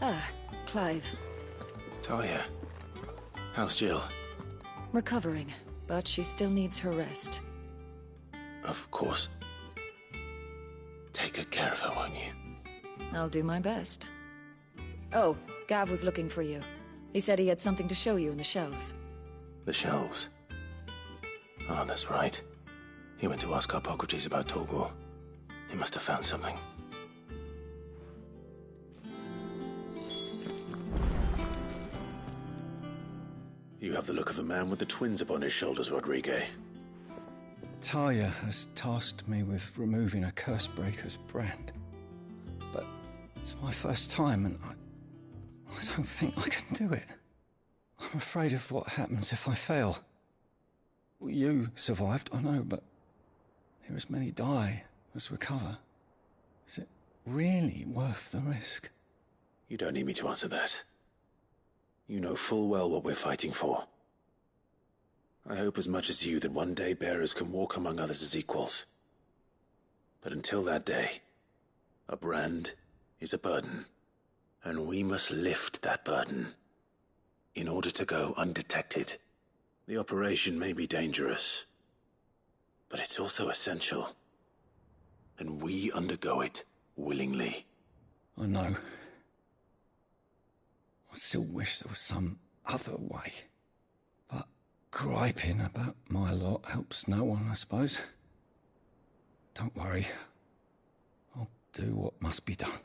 Ah, Clive. Talia. How's Jill? Recovering, but she still needs her rest. Of course. Take good care of her, won't you? I'll do my best. Oh, Gav was looking for you. He said he had something to show you in the shelves. The shelves? Ah, that's right. He went to ask Hippocrates about Torgor. He must have found something. You have the look of a man with the twins upon his shoulders, Rodrigue. Talia has tasked me with removing a Cursebreaker's brand. But it's my first time, and I don't think I can do it. I'm afraid of what happens if I fail. You survived, I know, but there as many die as recover. Is it really worth the risk? You don't need me to answer that. You know full well what we're fighting for. I hope as much as you that one day bearers can walk among others as equals. But until that day, a brand is a burden, and we must lift that burden in order to go undetected. The operation may be dangerous, but it's also essential, and we undergo it willingly. I know. I still wish there was some other way. But griping about my lot helps no one, I suppose. Don't worry. I'll do what must be done.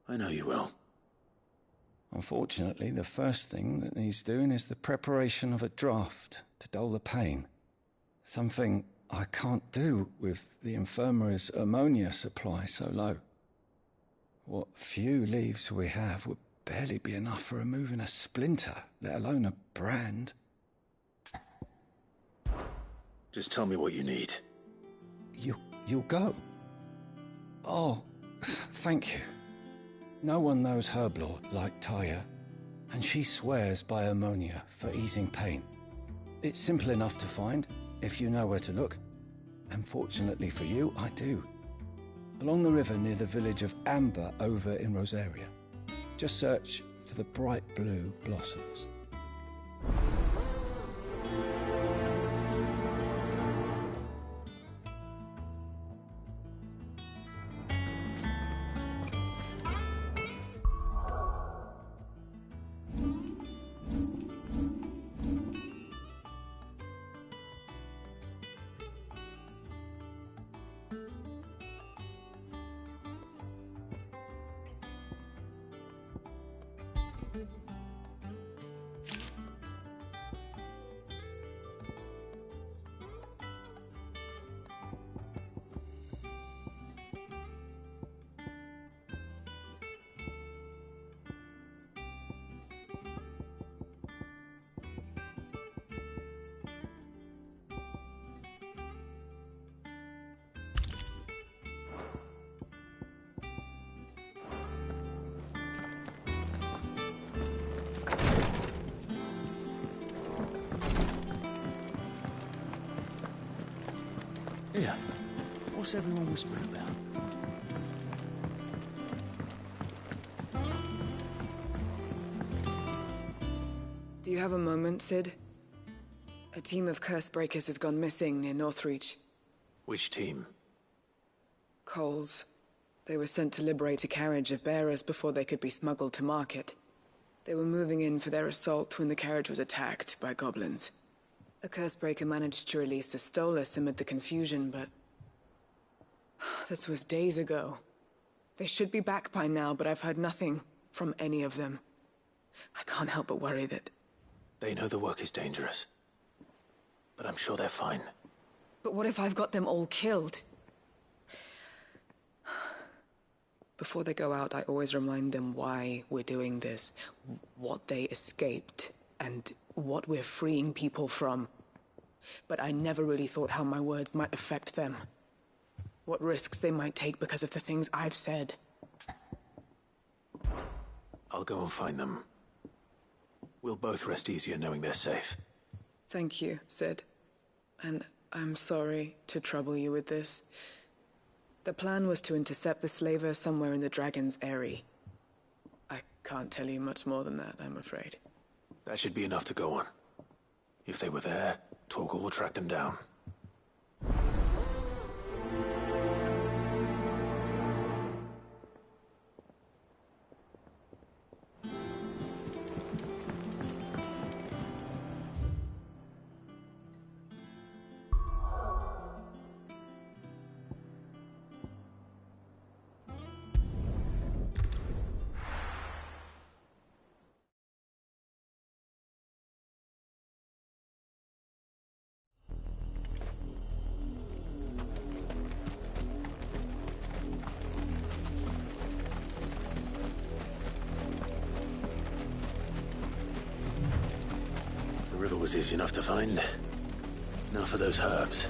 I know you will. Unfortunately, the first thing that needs doing is the preparation of a draft to dull the pain. Something I can't do with the infirmary's ammonia supply so low. What few leaves we have would barely be enough for removing a splinter, let alone a brand. Just tell me what you need. You'll go? Oh, thank you. No one knows Herblore like Talia, and she swears by ammonia for easing pain. It's simple enough to find, if you know where to look. And fortunately for you, I do. Along the river near the village of Amber over in Rosaria. Just search for the bright blue blossoms. Here, what's everyone whispering about? Do you have a moment, Sid? A team of Cursebreakers has gone missing near Northreach. Which team? Coles. They were sent to liberate a carriage of bearers before they could be smuggled to market. They were moving in for their assault when the carriage was attacked by goblins. A Cursebreaker managed to release a Stolas amid the confusion, but this was days ago. They should be back by now, but I've heard nothing from any of them. I can't help but worry that... They know the work is dangerous, but I'm sure they're fine. But what if I've got them all killed? Before they go out, I always remind them why we're doing this, what they escaped, and what we're freeing people from. But I never really thought how my words might affect them. What risks they might take because of the things I've said. I'll go and find them. We'll both rest easier knowing they're safe. Thank you, Sid. And I'm sorry to trouble you with this. The plan was to intercept the slaver somewhere in the Dragon's Eyrie. I can't tell you much more than that, I'm afraid. That should be enough to go on. If they were there, Torgal will track them down. The river was easy enough to find. Now for those herbs.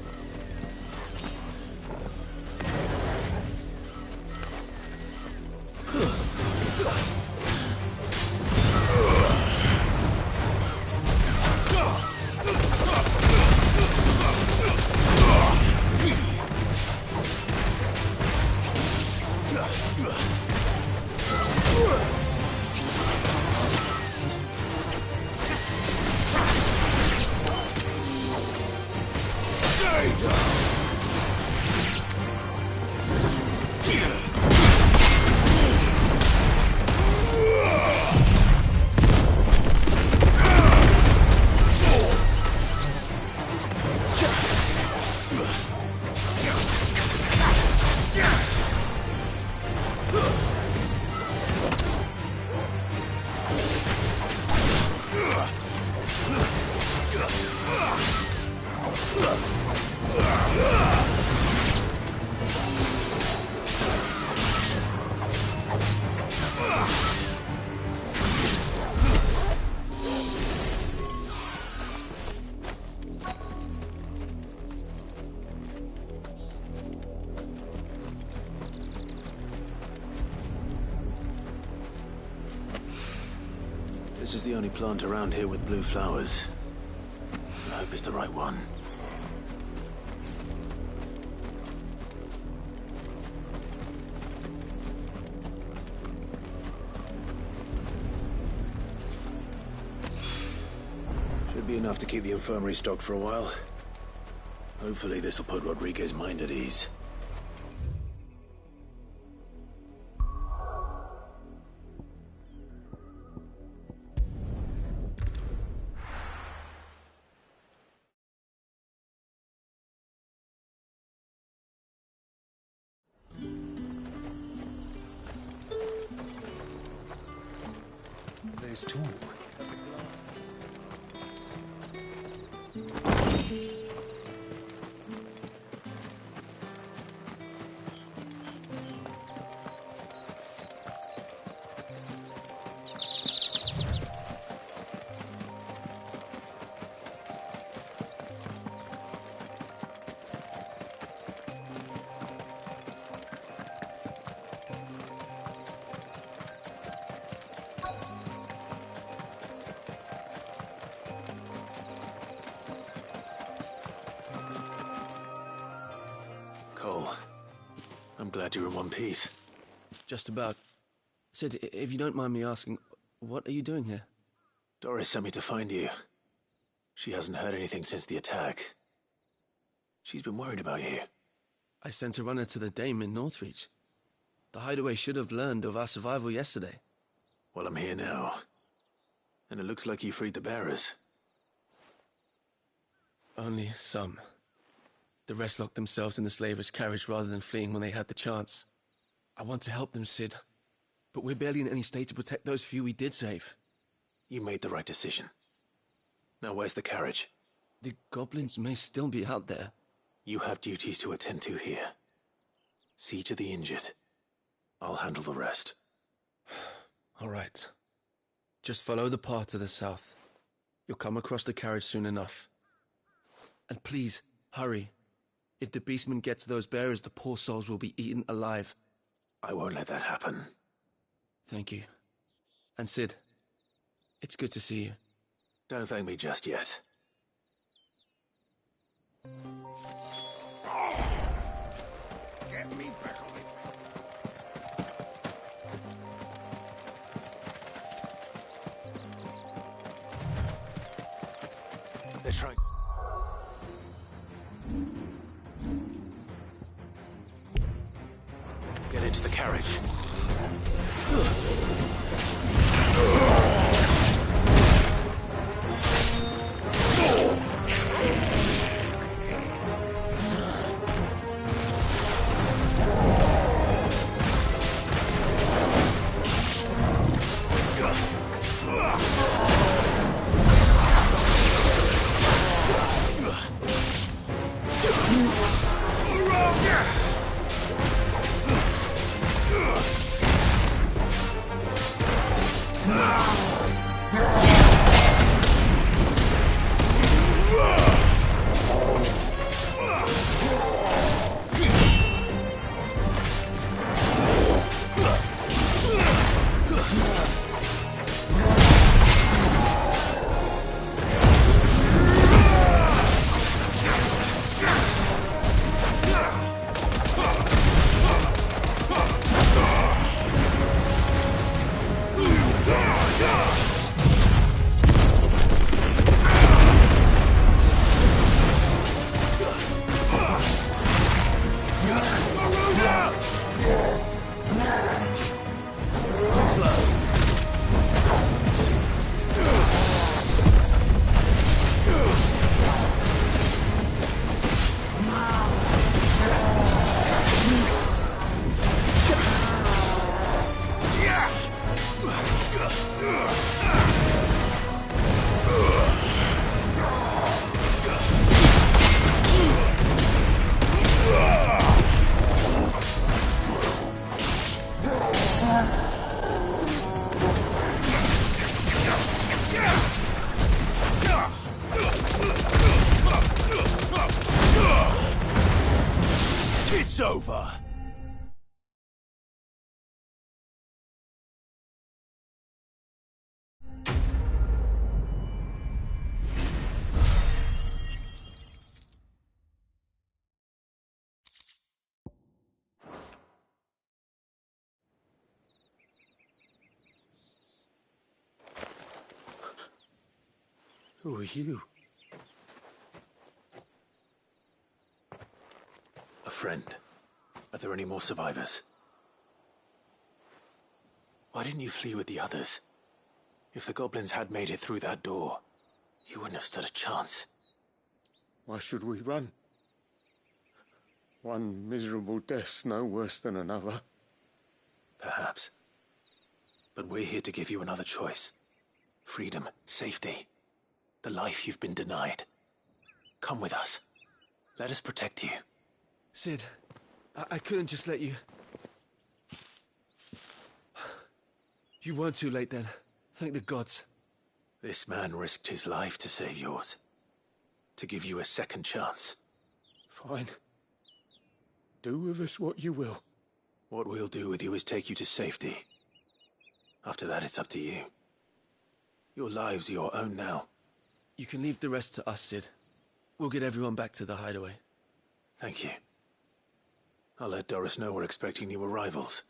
This is the only plant around here with blue flowers. I hope it's the right one. Should be enough to keep the infirmary stocked for a while. Hopefully this will put Rodriguez's mind at ease. There's talk. Cole, I'm glad you're in one piece. Just about. Sid, if you don't mind me asking, what are you doing here? Doris sent me to find you. She hasn't heard anything since the attack. She's been worried about you. I sent a runner to the Dame in Northreach. The hideaway should have learned of our survival yesterday. Well, I'm here now. And it looks like you freed the bearers. Only some. The rest locked themselves in the slaver's carriage rather than fleeing when they had the chance. I want to help them, Sid. But we're barely in any state to protect those few we did save. You made the right decision. Now where's the carriage? The goblins may still be out there. You have duties to attend to here. See to the injured. I'll handle the rest. All right. Just follow the path to the south. You'll come across the carriage soon enough. And please, hurry. If the beastmen get to those bearers, the poor souls will be eaten alive. I won't let that happen. Thank you. And Sid, it's good to see you. Don't thank me just yet. Get Get me back on my feet. They're trying. Get into the carriage. It's over. Who are you? A friend. Are there any more survivors? Why didn't you flee with the others? If the goblins had made it through that door, you wouldn't have stood a chance. Why should we run? One miserable death's no worse than another. Perhaps. But we're here to give you another choice. Freedom, safety, the life you've been denied. Come with us. Let us protect you. Sid, I couldn't just let you... You weren't too late then. Thank the gods. This man risked his life to save yours. To give you a second chance. Fine. Do with us what you will. What we'll do with you is take you to safety. After that, it's up to you. Your lives are your own now. You can leave the rest to us, Sid. We'll get everyone back to the hideaway. Thank you. I'll let Doris know we're expecting new arrivals.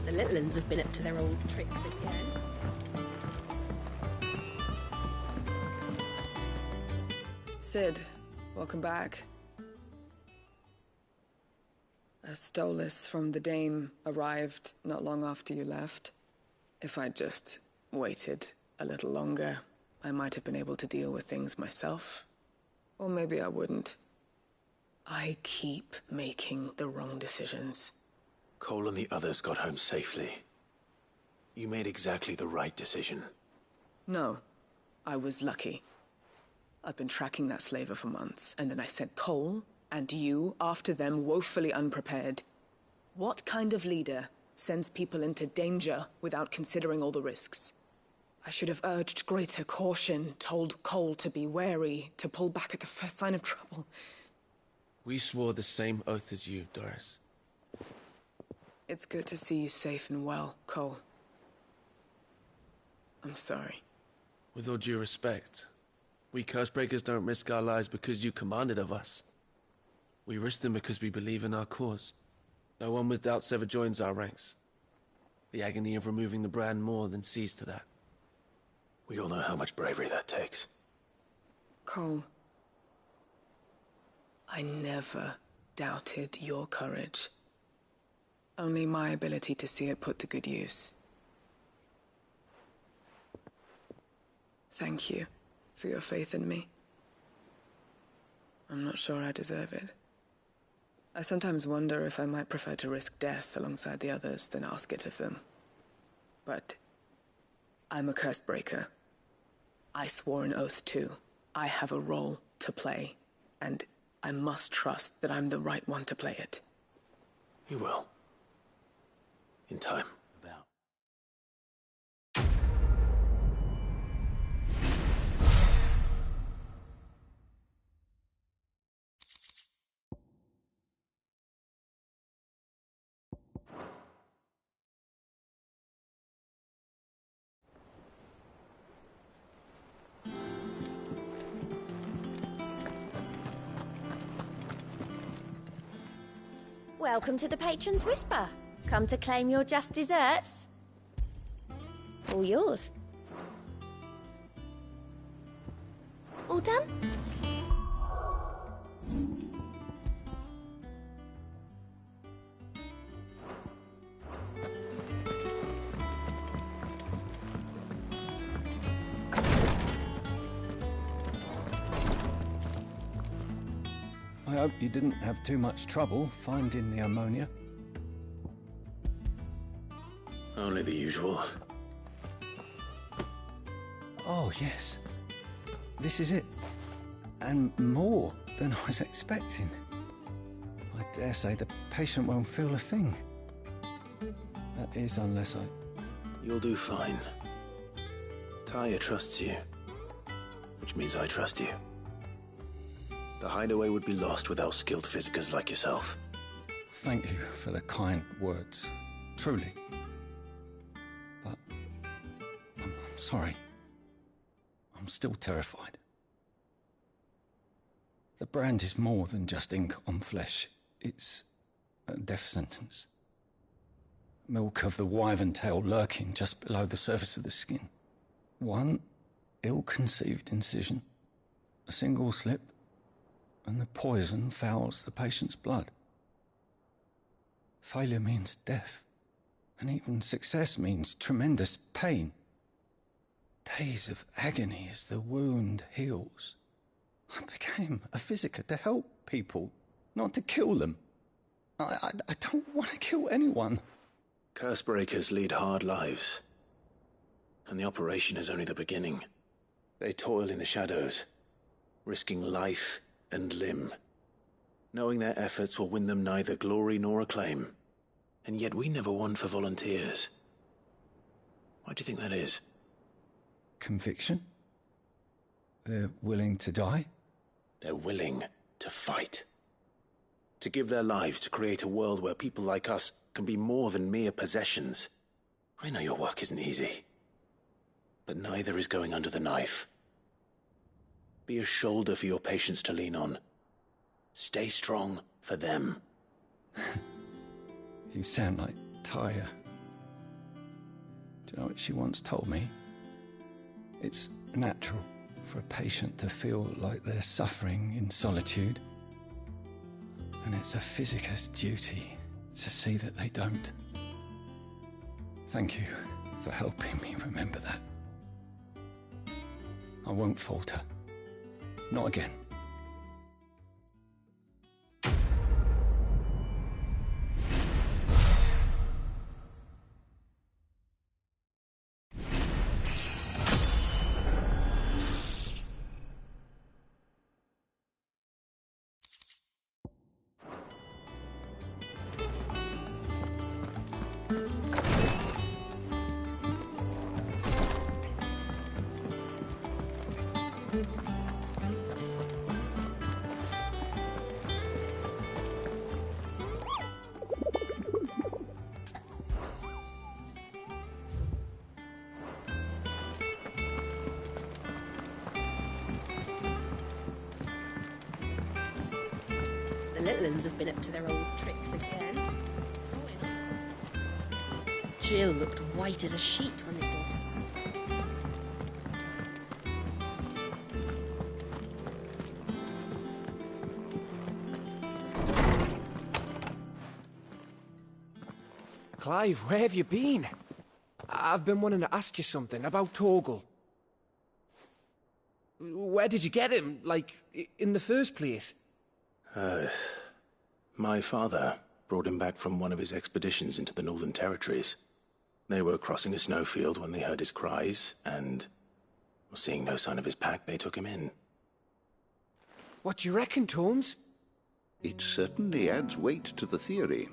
The little uns have been up to their old tricks again. Sid, welcome back. A stolus from the Dame arrived not long after you left. If I'd just waited a little longer, I might have been able to deal with things myself. Or maybe I wouldn't. I keep making the wrong decisions. Cole and the others got home safely. You made exactly the right decision. No, I was lucky. I've been tracking that slaver for months, and then I sent Cole and you after them woefully unprepared. What kind of leader sends people into danger without considering all the risks? I should have urged greater caution, told Cole to be wary, to pull back at the first sign of trouble. We swore the same oath as you, Doris. It's good to see you safe and well, Cole. I'm sorry. With all due respect, we Cursebreakers don't risk our lives because you commanded of us. We risk them because we believe in our cause. No one with doubts ever joins our ranks. The agony of removing the brand more than sees to that. We all know how much bravery that takes. Cole, I never doubted your courage. Only my ability to see it put to good use. Thank you for your faith in me. I'm not sure I deserve it. I sometimes wonder if I might prefer to risk death alongside the others than ask it of them. But I'm a Cursebreaker. I swore an oath too. I have a role to play, and I must trust that I'm the right one to play it. You will. In time. Welcome to the Patron's Whisper. Come to claim your just desserts? All yours. All done? I hope you didn't have too much trouble finding the ammonia. Only the usual. Oh, yes. This is it. And more than I was expecting. I dare say the patient won't feel a thing. That is, unless I... You'll do fine. Taya trusts you, which means I trust you. The hideaway would be lost without skilled physicers like yourself. Thank you for the kind words. Truly. But... I'm sorry. I'm still terrified. The brand is more than just ink on flesh. It's a death sentence. Milk of the wyvern tail lurking just below the surface of the skin. One ill-conceived incision, a single slip, and the poison fouls the patient's blood. Failure means death, and even success means tremendous pain. Days of agony as the wound heals. I became a physiker to help people, not to kill them. I don't want to kill anyone. Cursebreakers lead hard lives, and the operation is only the beginning. They toil in the shadows, risking life and limb, knowing their efforts will win them neither glory nor acclaim. And yet we never won for volunteers. Why do you think that is? Conviction? They're willing to die? They're willing to fight. To give their lives to create a world where people like us can be more than mere possessions. I know your work isn't easy, but neither is going under the knife. Be a shoulder for your patients to lean on. Stay strong for them. You sound like Taya. Do you know what she once told me? It's natural for a patient to feel like they're suffering in solitude. and it's a physicist's duty to see that they don't. Thank you for helping me remember that. I won't falter. Not again. The little uns have been up to their old tricks again. Jill looked white as a sheet when they brought her back. Clive, where have you been? I've been wanting to ask you something about Torgal. Where did you get him, like, in the first place? My father brought him back from one of his expeditions into the Northern Territories. They were crossing a snowfield when they heard his cries, and seeing no sign of his pack, they took him in. What do you reckon, Tomes? It certainly adds weight to the theory.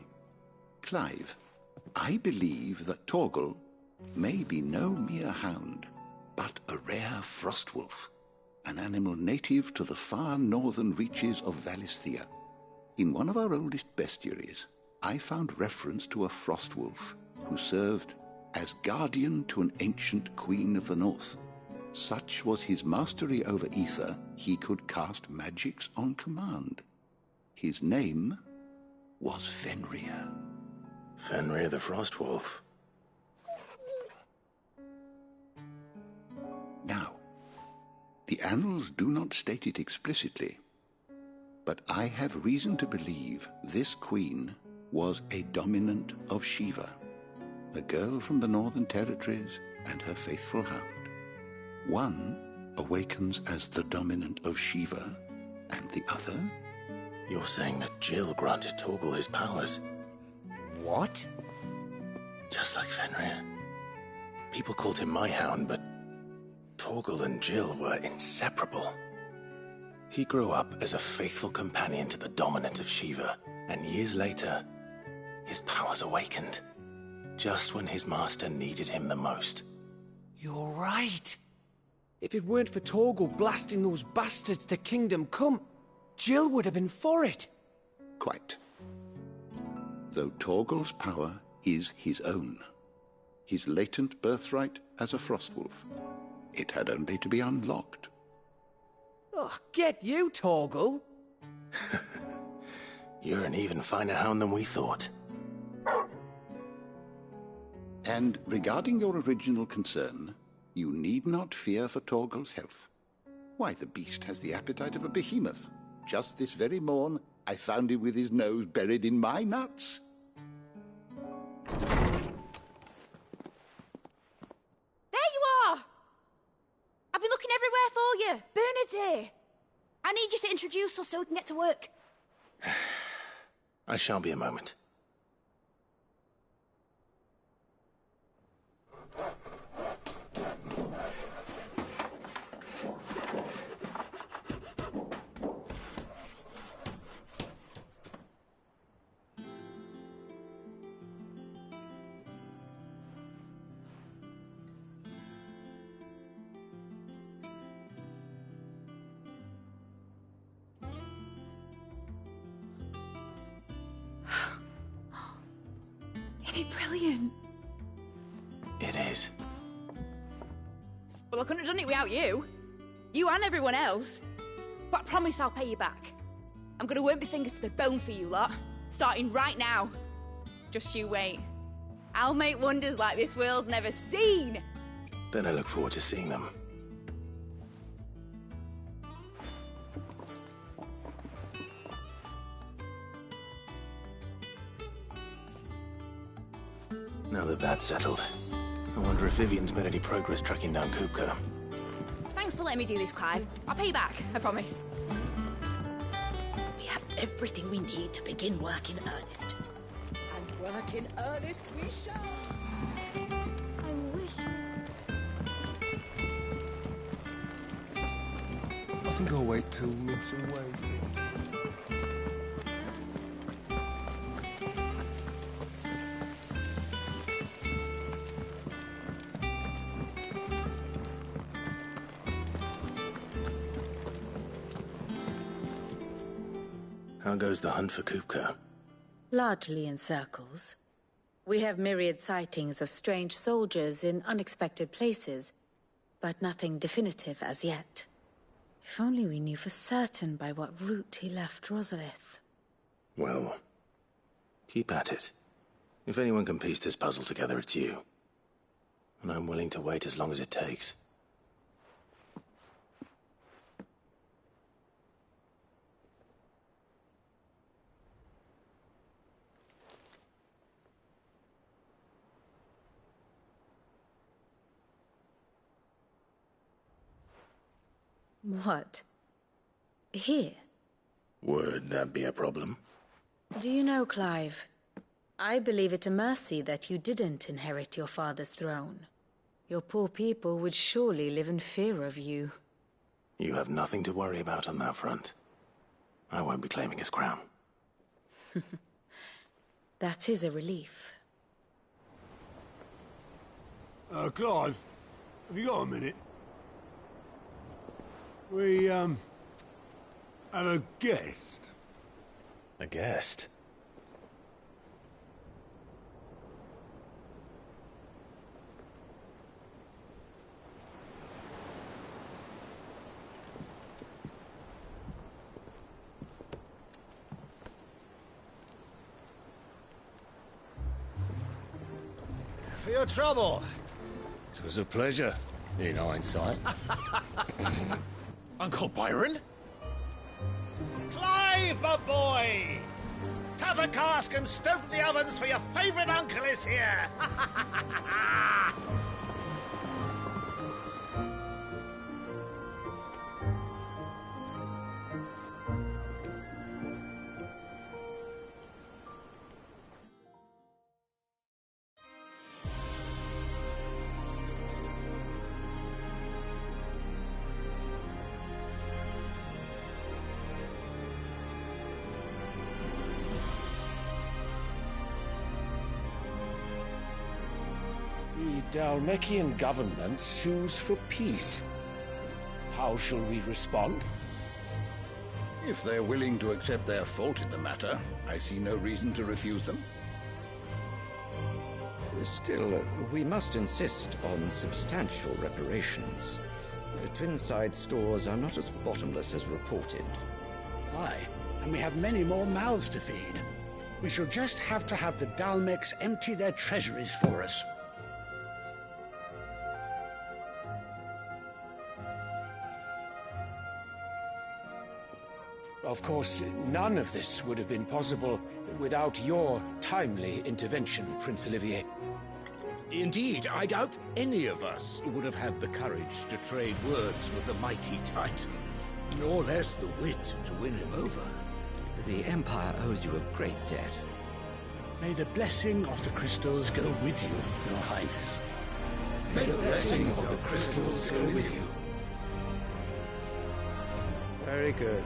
Clive, I believe that Torgal may be no mere hound, but a rare frostwolf, an animal native to the far northern reaches of Valisthea. In one of our oldest bestiaries, I found reference to a frostwolf who served as guardian to an ancient queen of the north. Such was his mastery over ether, he could cast magics on command. His name was Fenrir. Fenrir the Frostwolf. Now, the annals do not state it explicitly, but I have reason to believe this queen was a dominant of Shiva, a girl from the Northern Territories and her faithful hound. One awakens as the dominant of Shiva, and the other... You're saying that Jill granted Torgal his powers? What? Just like Fenrir. People called him my hound, but Torgal and Jill were inseparable. He grew up as a faithful companion to the dominant of Shiva, and years later, his powers awakened, just when his master needed him the most. You're right. If it weren't for Torgal blasting those bastards to Kingdom Come, Jill would have been for it. Quite. Though Torgal's power is his own, his latent birthright as a Frostwolf, it had only to be unlocked. Oh, get you, Torgal! You're an even finer hound than we thought. And regarding your original concern, you need not fear for Torgal's health. Why, the beast has the appetite of a behemoth. Just this very morn, I found him with his nose buried in my nuts. There you are! I've been looking everywhere for you. Bernard's here. I need you to introduce us so we can get to work. I shall be a moment. Isn't it brilliant? It is. Well, I couldn't have done it without you. You and everyone else. But I promise I'll pay you back. I'm gonna work my fingers to the bone for you lot. Starting right now. Just you wait. I'll make wonders like this world's never seen. Then I look forward to seeing them. Now that that's settled, I wonder if Vivian's made any progress tracking down Kupka. Thanks for letting me do this, Clive. I'll pay you back, I promise. We have everything we need to begin work in earnest. And work in earnest we shall. I wish... I think I'll wait till Miss and Wayne's talk. How goes the hunt for Kupka? Largely in circles. We have myriad sightings of strange soldiers in unexpected places, but nothing definitive as yet. If only we knew for certain by what route he left Rosalith. Well, keep at it. If anyone can piece this puzzle together, it's you. And I'm willing to wait as long as it takes. What? Here? Would that be a problem? Do you know, Clive, I believe it a mercy that you didn't inherit your father's throne. Your poor people would surely live in fear of you. You have nothing to worry about on that front. I won't be claiming his crown. That is a relief. Clive, have you got a minute? We, have a guest. A guest? For your trouble. It was a pleasure, in hindsight. Uncle Byron? Clive, my boy! Tap a cask and stoke the ovens, for your favourite uncle is here! The Dalmekian government sues for peace. How shall we respond? If they're willing to accept their fault in the matter, I see no reason to refuse them. Still, we must insist on substantial reparations. The Twinside stores are not as bottomless as reported. Aye, and we have many more mouths to feed. We shall just have to have the Dalmeks empty their treasuries for us. Of course, none of this would have been possible without your timely intervention, Prince Olivier. Indeed, I doubt any of us would have had the courage to trade words with the mighty Titan, nor less the wit to win him over. The Empire owes you a great debt. May the blessing of the crystals go with you, Your Highness. May the blessing of the crystals go with you. Very good.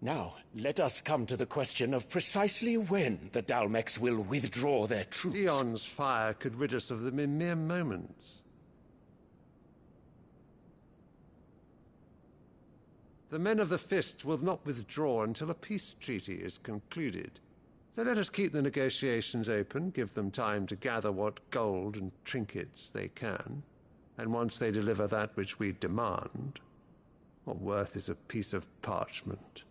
Now, let us come to the question of precisely when the Dalmeks will withdraw their troops. Dion's fire could rid us of them in mere moments. The men of the Fist will not withdraw until a peace treaty is concluded. So let us keep the negotiations open, give them time to gather what gold and trinkets they can, and once they deliver that which we demand, what worth is a piece of parchment?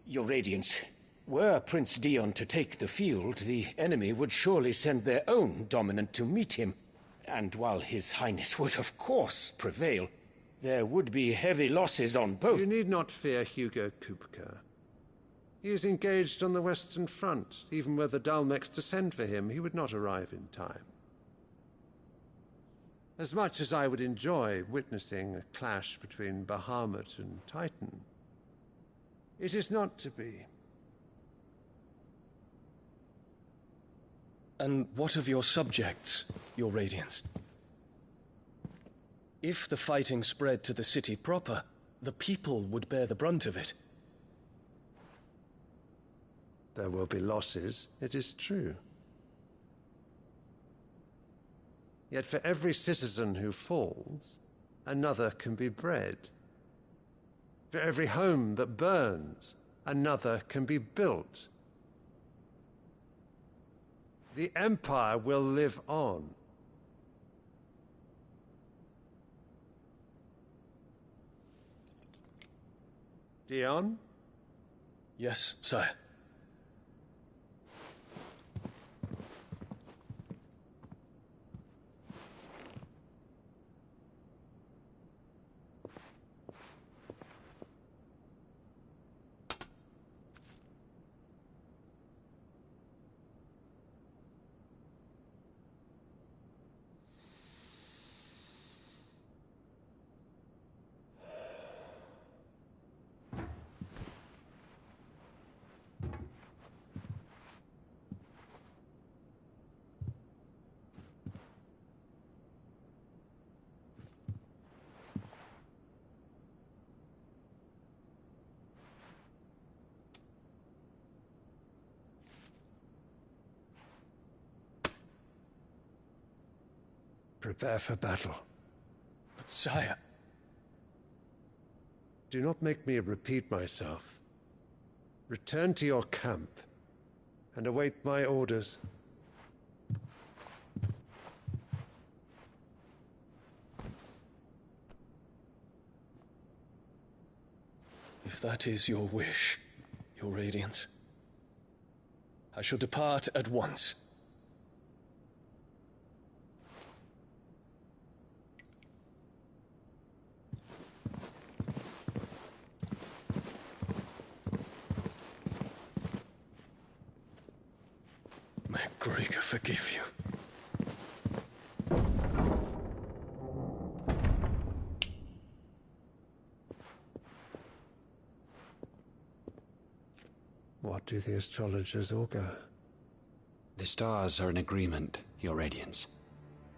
Your Radiance, were Prince Dion to take the field, the enemy would surely send their own dominant to meet him. And while His Highness would of course prevail, There would be heavy losses on both. You need not fear Hugo Kupka. He is engaged on the Western Front. Even were the Dalmex to send for him, he would not arrive in time. As much as I would enjoy witnessing a clash between Bahamut and Titan, it is not to be. And what of your subjects, your Radiance? If the fighting spread to the city proper, the people would bear the brunt of it. There will be losses, it is true. Yet for every citizen who falls, another can be bred. For every home that burns, another can be built. The Empire will live on. Dion? Yes, sire. Prepare for battle. But sire... Do not make me repeat myself. Return to your camp and await my orders. If that is your wish, your Radiance, I shall depart at once. May Gregor forgive you. What do the astrologers augur? The stars are in agreement, Your Radiance.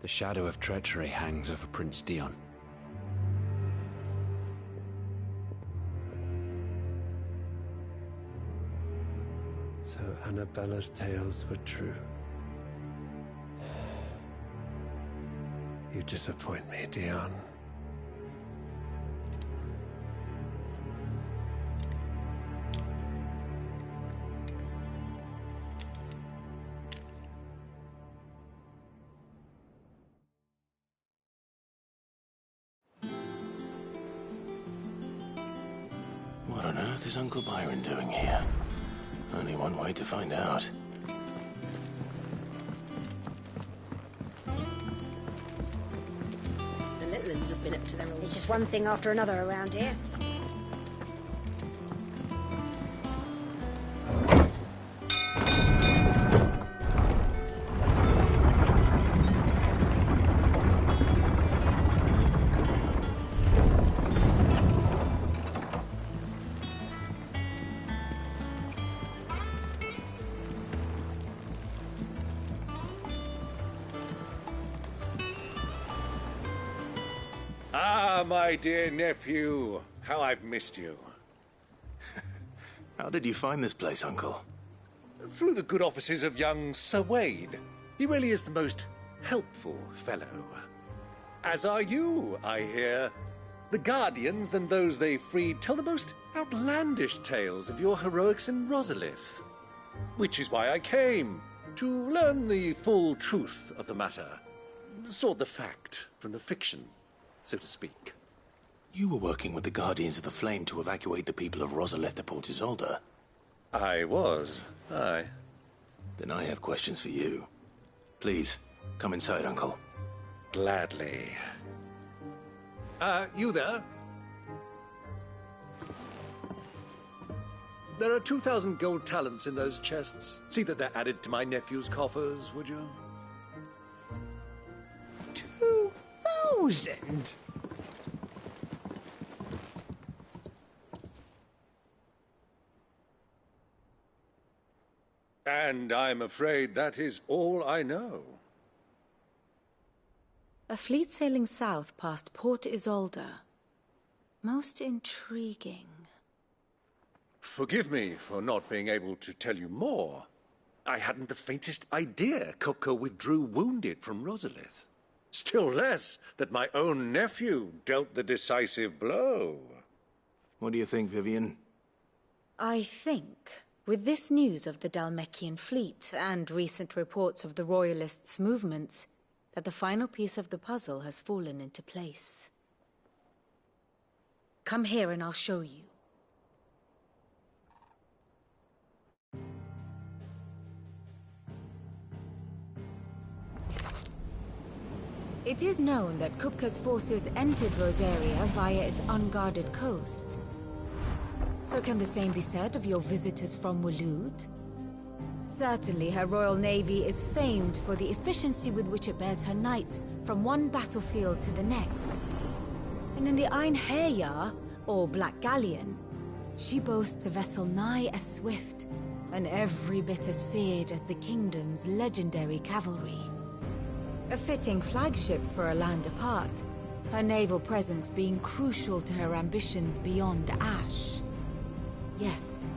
The shadow of treachery hangs over Prince Dion. So Annabella's tales were true. You disappoint me, Dion. What on earth is Uncle Byron doing here? Only one way to find out. The little ones have been up to their old... It's just one thing after another around here. My dear nephew, how I've missed you. How did you find this place, Uncle? Through the good offices of young Sir Wade. He really is the most helpful fellow. As are you, I hear. The Guardians and those they freed tell the most outlandish tales of your heroics in Rosalith. Which is why I came, to learn the full truth of the matter. Sort the fact from the fiction, so to speak. You were working with the Guardians of the Flame to evacuate the people of Rosalith to Port Isolde. I was, aye. Then I have questions for you. Please, come inside, Uncle. Gladly. You there? There are 2,000 gold talents in those chests. See that they're added to my nephew's coffers, would you? 2,000? And I'm afraid that is all I know. A fleet sailing south past Port Isolde. Most intriguing. Forgive me for not being able to tell you more. I hadn't the faintest idea Kupka withdrew wounded from Rosalith. Still less that my own nephew dealt the decisive blow. What do you think, Vivian? I think, with this news of the Dhalmekian fleet and recent reports of the Royalists' movements, that the final piece of the puzzle has fallen into place. Come here and I'll show you. It is known that Kupka's forces entered Rosaria via its unguarded coast. So can the same be said of your visitors from Waloed? Certainly her royal navy is famed for the efficiency with which it bears her knights from one battlefield to the next. And in the Einherjar, or Black Galleon, she boasts a vessel nigh as swift and every bit as feared as the kingdom's legendary cavalry. A fitting flagship for a land apart, her naval presence being crucial to her ambitions beyond Ash. Yes,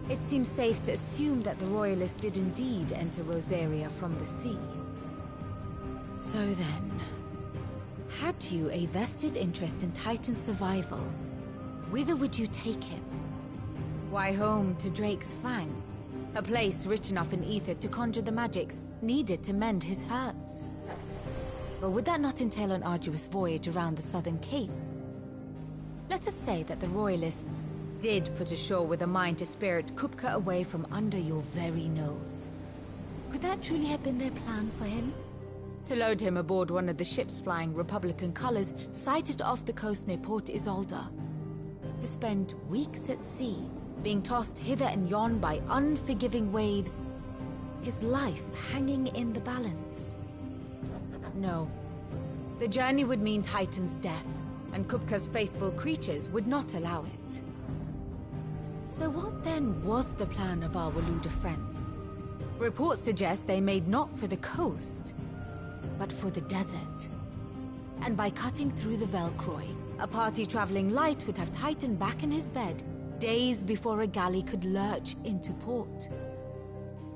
it seems safe to assume that the Royalists did indeed enter Rosaria from the sea. So then, had you a vested interest in Titan's survival, whither would you take him? Why, home to Drake's Fang, a place rich enough in ether to conjure the magics needed to mend his hurts. But would that not entail an arduous voyage around the southern cape? Let us say that the Royalists did put ashore with a mind to spirit Kupka away from under your very nose. Could that truly have been their plan for him? To load him aboard one of the ships flying Republican colors sighted off the coast near Port Isolde. To spend weeks at sea, being tossed hither and yon by unforgiving waves, his life hanging in the balance. No. The journey would mean Titan's death, and Kupka's faithful creatures would not allow it. So what then was the plan of our Waluda friends? Reports suggest they made not for the coast, but for the desert. And by cutting through the Velcroy, a party traveling light would have Titan back in his bed days before a galley could lurch into port.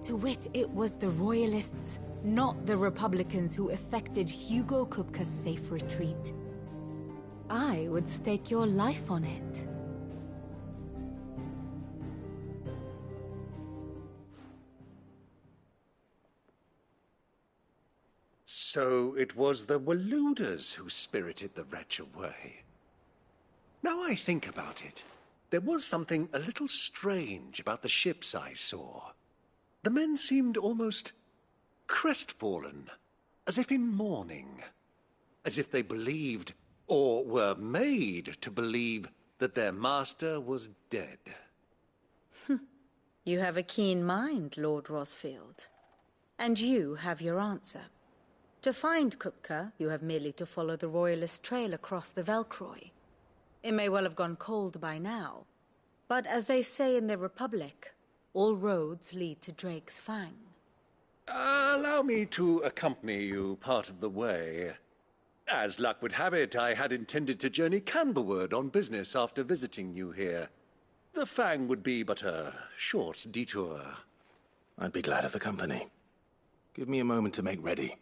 To wit, it was the Royalists, not the Republicans, who effected Hugo Kupka's safe retreat. I would stake your life on it. So it was the Waluders who spirited the wretch away. Now I think about it, there was something a little strange about the ships I saw. The men seemed almost crestfallen, as if in mourning, as if they believed, or were made to believe, that their master was dead. You have a keen mind, Lord Rosfield. And you have your answer. To find Kupka, you have merely to follow the Royalist trail across the Velcroy. It may well have gone cold by now, but as they say in the Republic, all roads lead to Drake's Fang. Allow me to accompany you part of the way. As luck would have it, I had intended to journey Canberward on business after visiting you here. The Fang would be but a short detour. I'd be glad of the company. Give me a moment to make ready.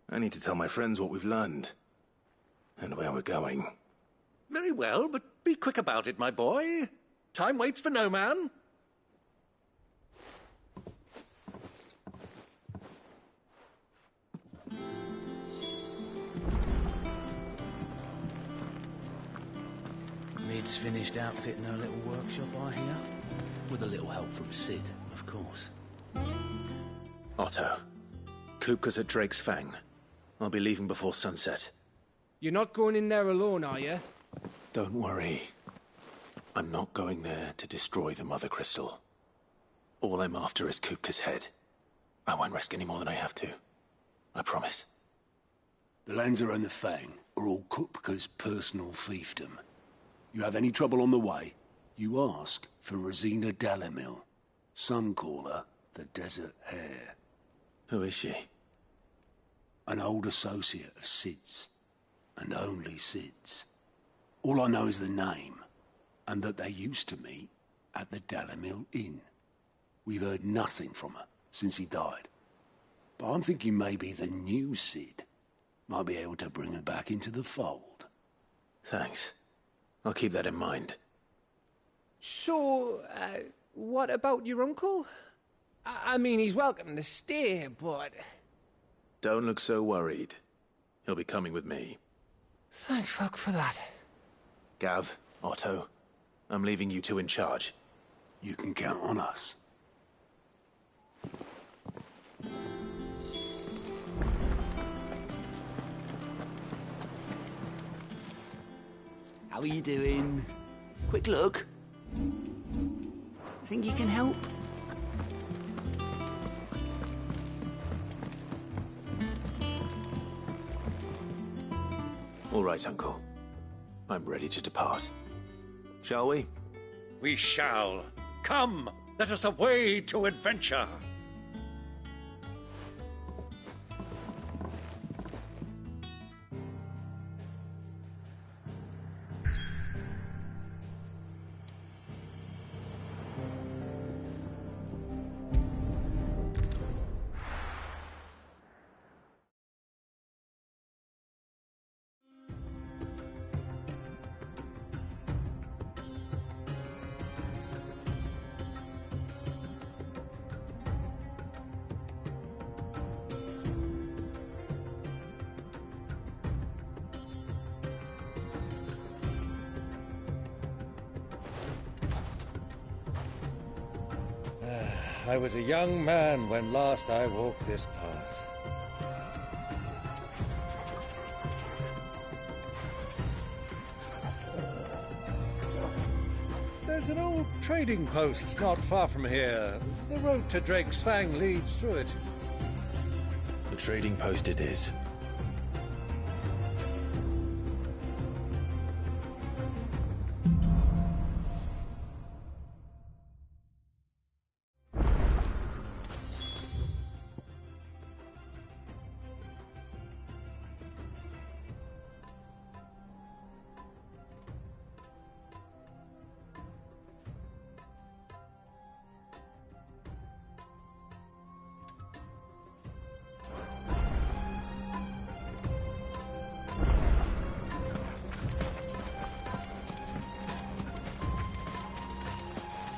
I need to tell my friends what we've learned, and where we're going. Very well, but be quick about it, my boy. Time waits for no man. Mid's finished outfitting her little workshop, I hear. With a little help from Sid, of course. Otto, Kupka's at Drake's Fang. I'll be leaving before sunset. You're not going in there alone, are you? Don't worry. I'm not going there to destroy the Mother Crystal. All I'm after is Kupka's head. I won't risk any more than I have to. I promise. The Lancer and the Fang are all Kupka's personal fiefdom. You have any trouble on the way, you ask for Rosina Dalamil. Some call her the Desert Hare. Who is she? An old associate of Sid's. And only Sid's. All I know is the name, and that they used to meet at the Dalamil Inn. We've heard nothing from her since he died. But I'm thinking maybe the new Sid might be able to bring her back into the fold. Thanks. I'll keep that in mind. So, what about your uncle? I mean, he's welcome to stay, but... Don't look so worried. He'll be coming with me. Thank fuck for that. Gav, Otto, I'm leaving you two in charge. You can count on us. How are you doing? Quick look. Think you can help? All right, Uncle. I'm ready to depart. Shall we? We shall. Come, let us away to adventure. I was a young man when last I walked this path. There's an old trading post not far from here. The road to Drake's Fang leads through it. The trading post it is.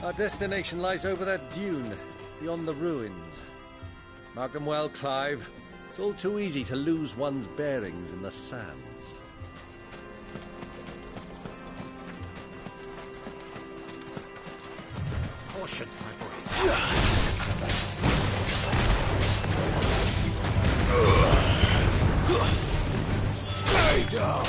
Our destination lies over that dune, beyond the ruins. Mark them well, Clive. It's all too easy to lose one's bearings in the sands. Caution, my boy. Stay down!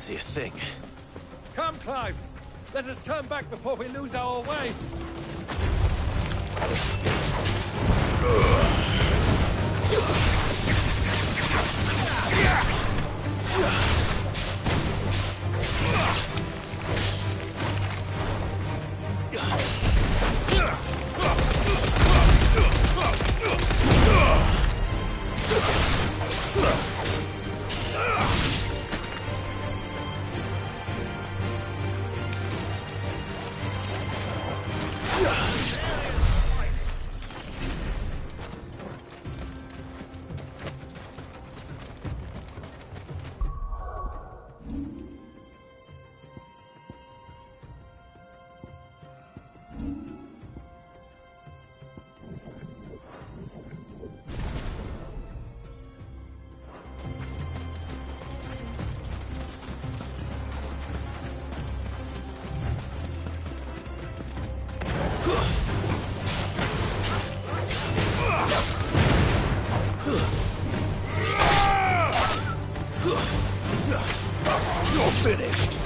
see a thing. Come, Clive! Let us turn back before we lose our way! You're finished!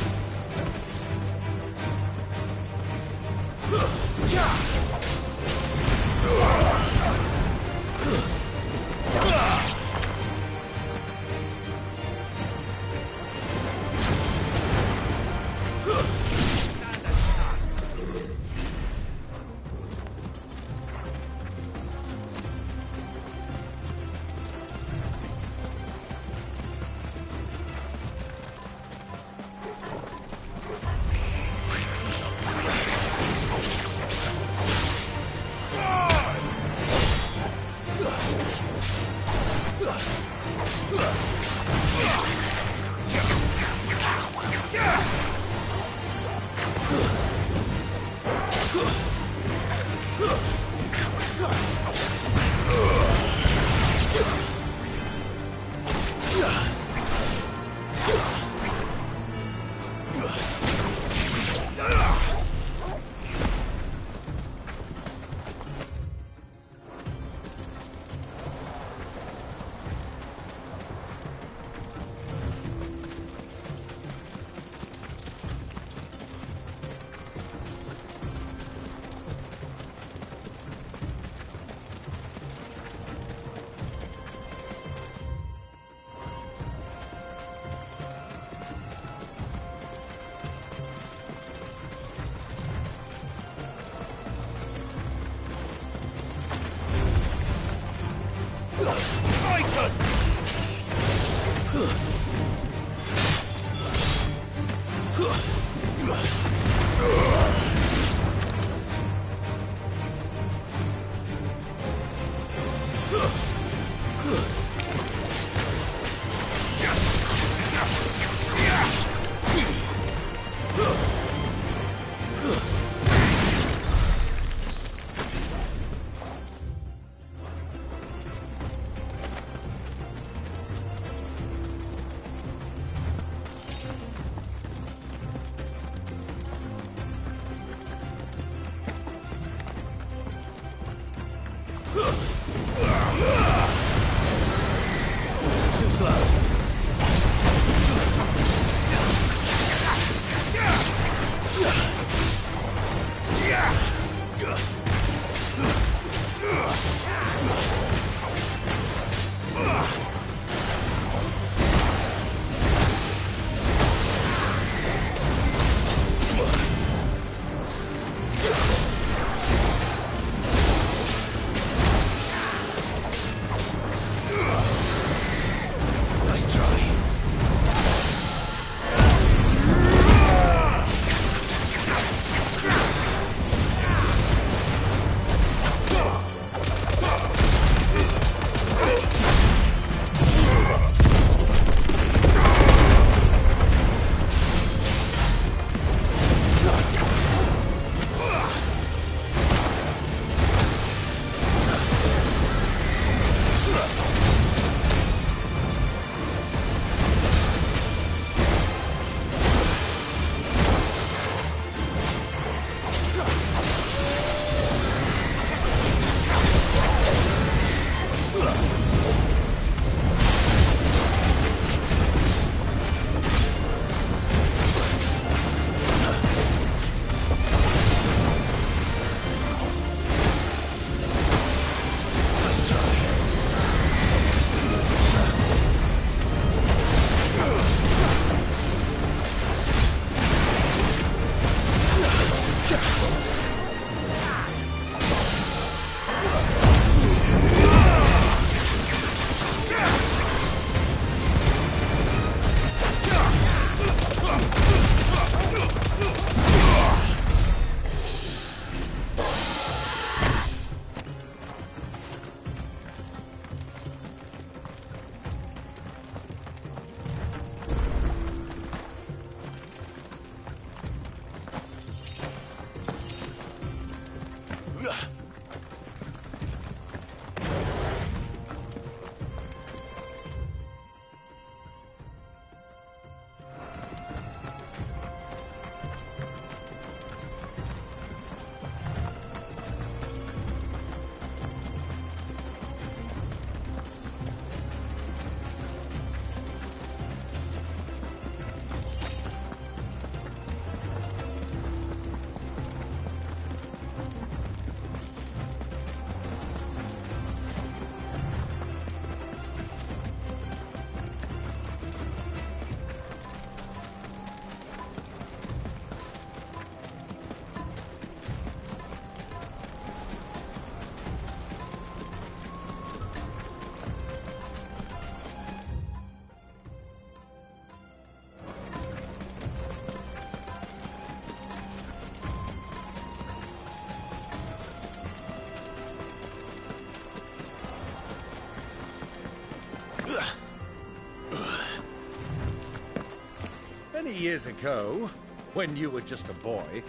Many years ago, when you were just a boy,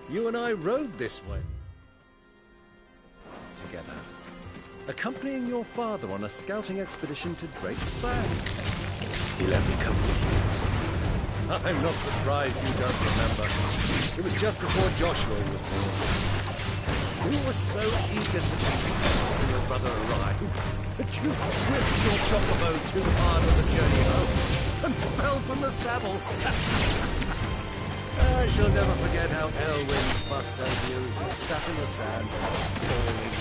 you and I rode this way together, accompanying your father on a scouting expedition to Drake's Fang. He let me come with you. I'm not surprised you don't remember. It was just before Joshua was born. You were so eager to be when your brother arrived that you whipped your chocobo too hard on the journey home and fell from the saddle. I shall never forget how Elwyn fussed over you as you sat in the sand, falling.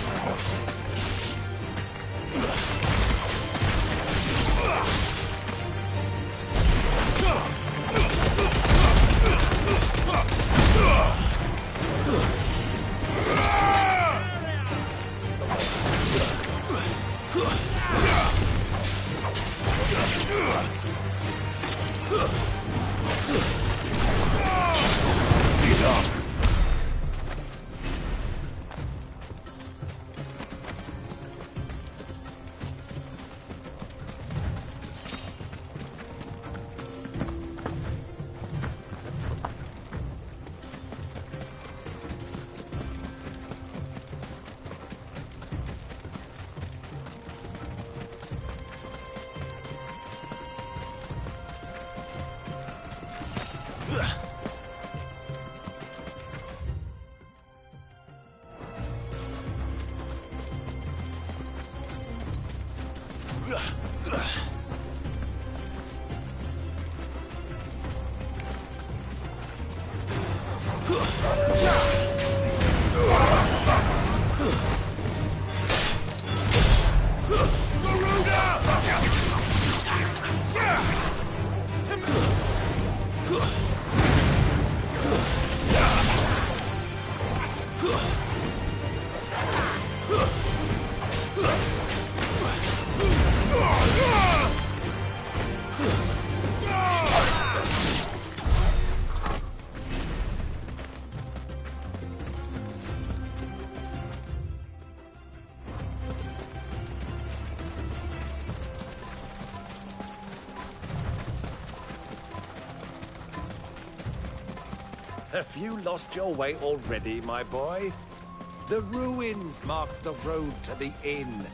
Have you lost your way already, my boy? The ruins mark the road to the inn.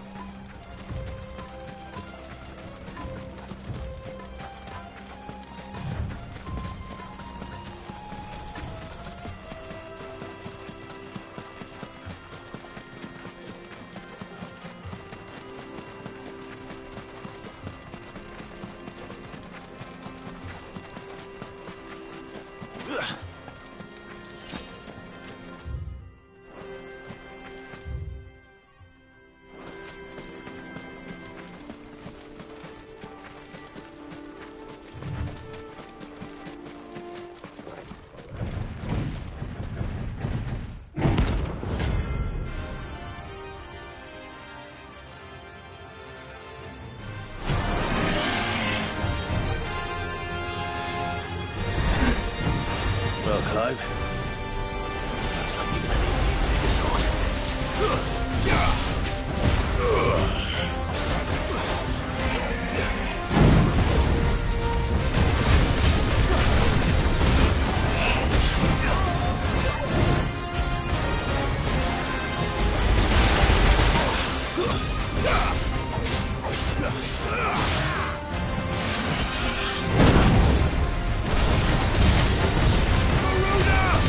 Well, Clive, looks like you're gonna need a bigger sword. Garuda!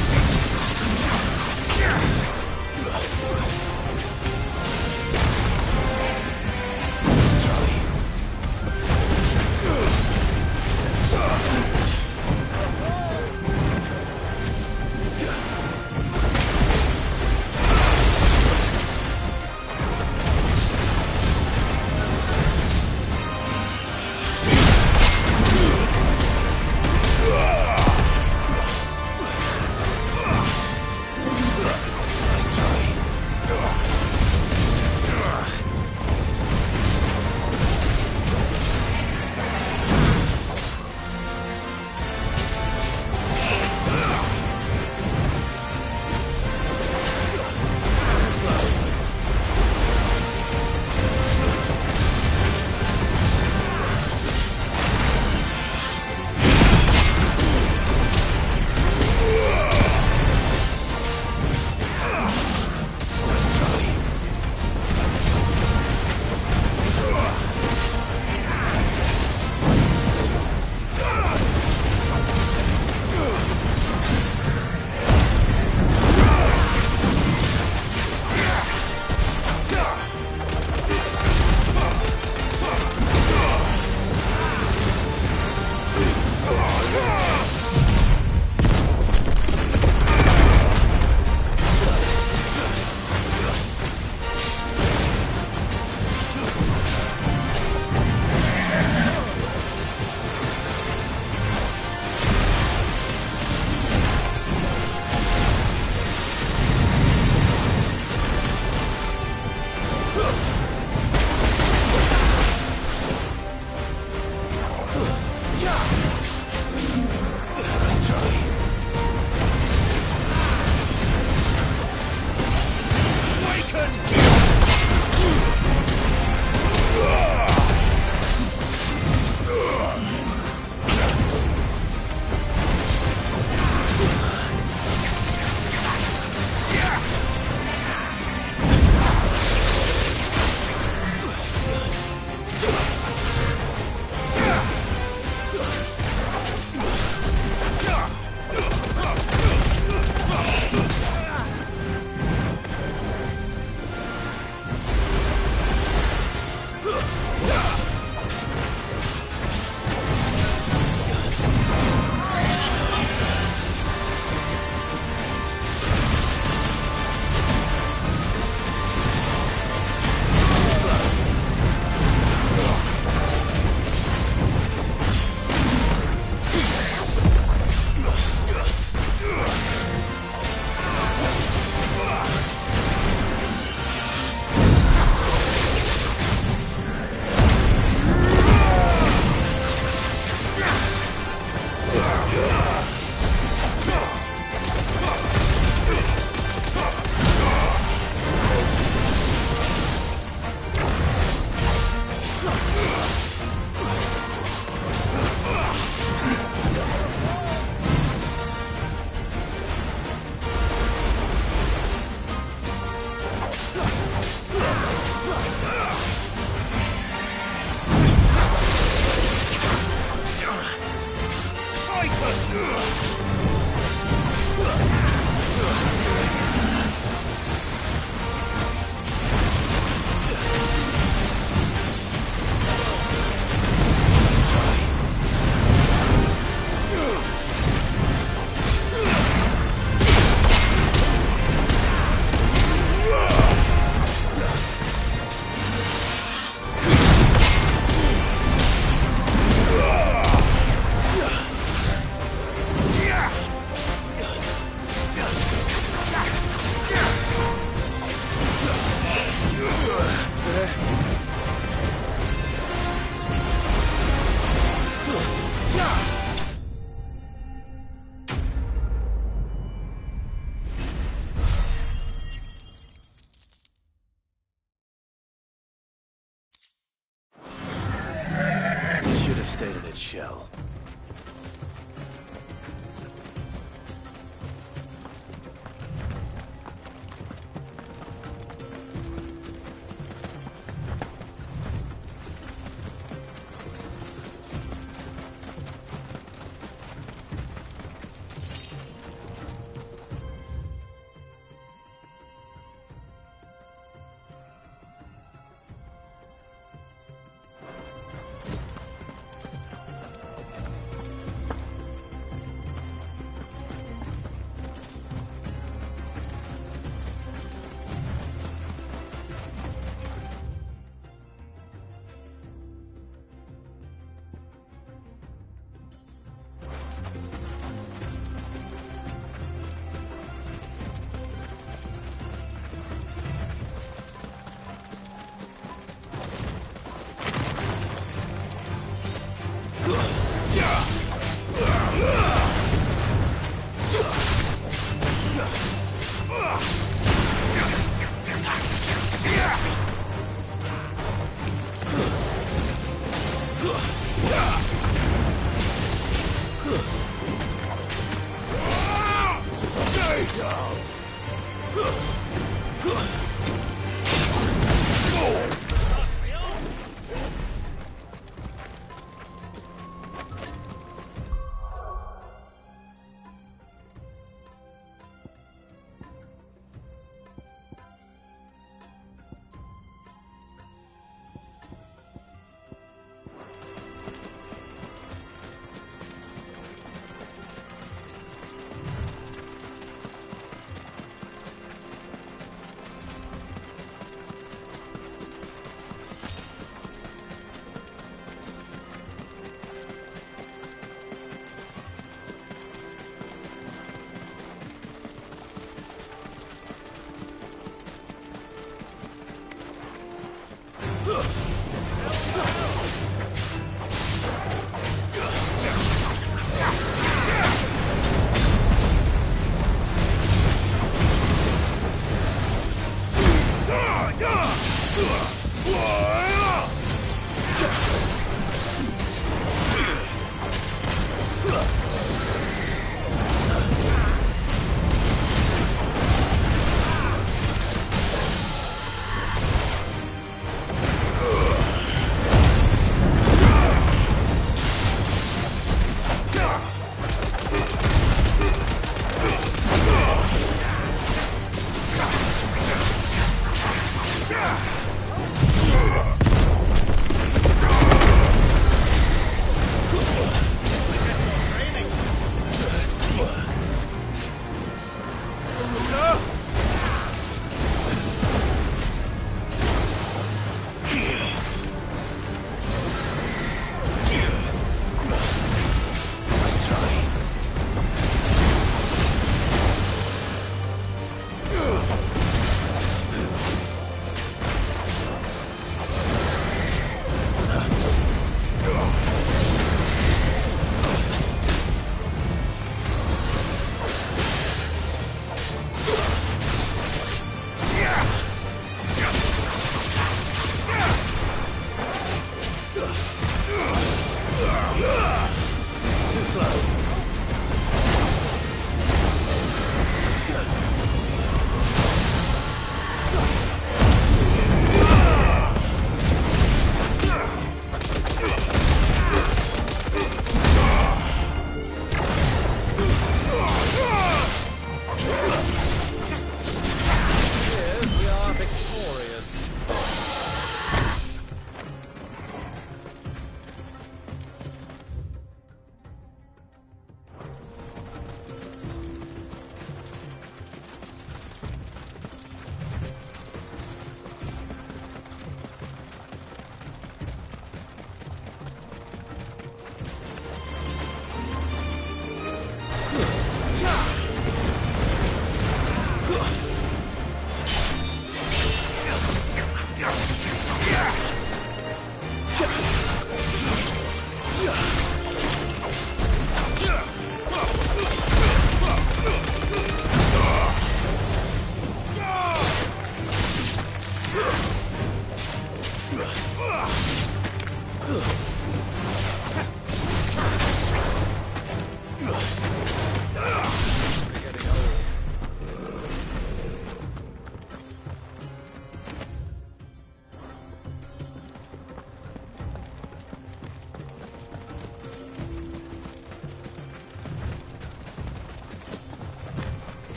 Should have stayed in its shell.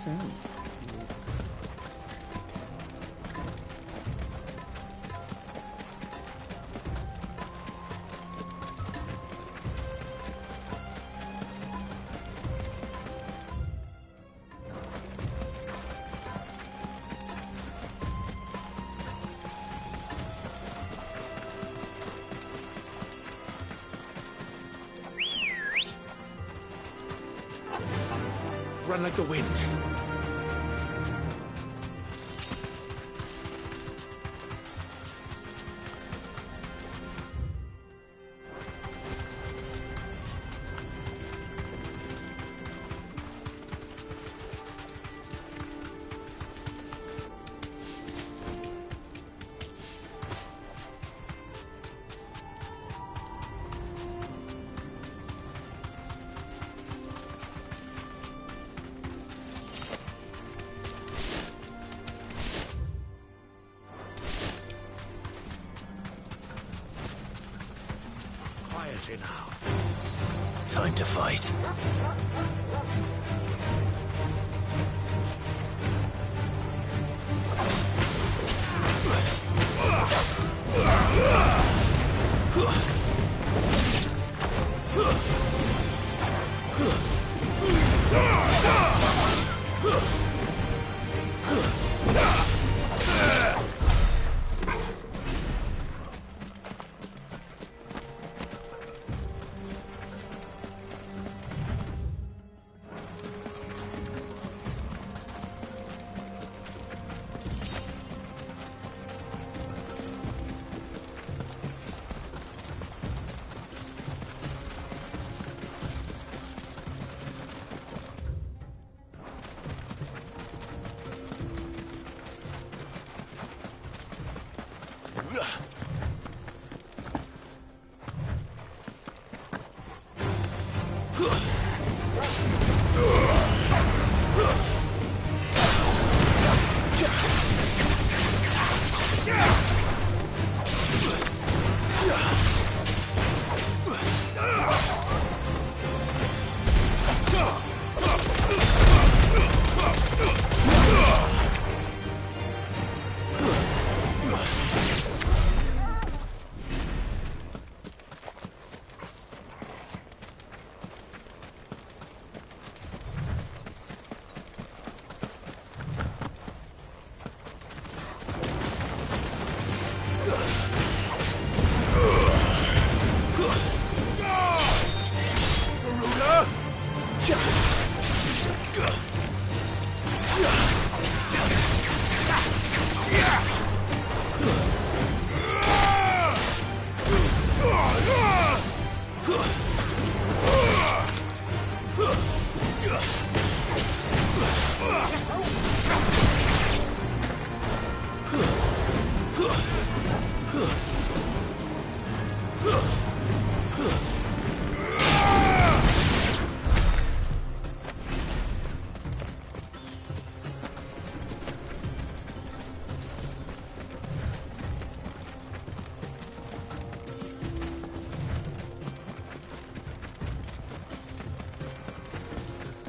sound. Run like the wind. Quietly now. Time to fight.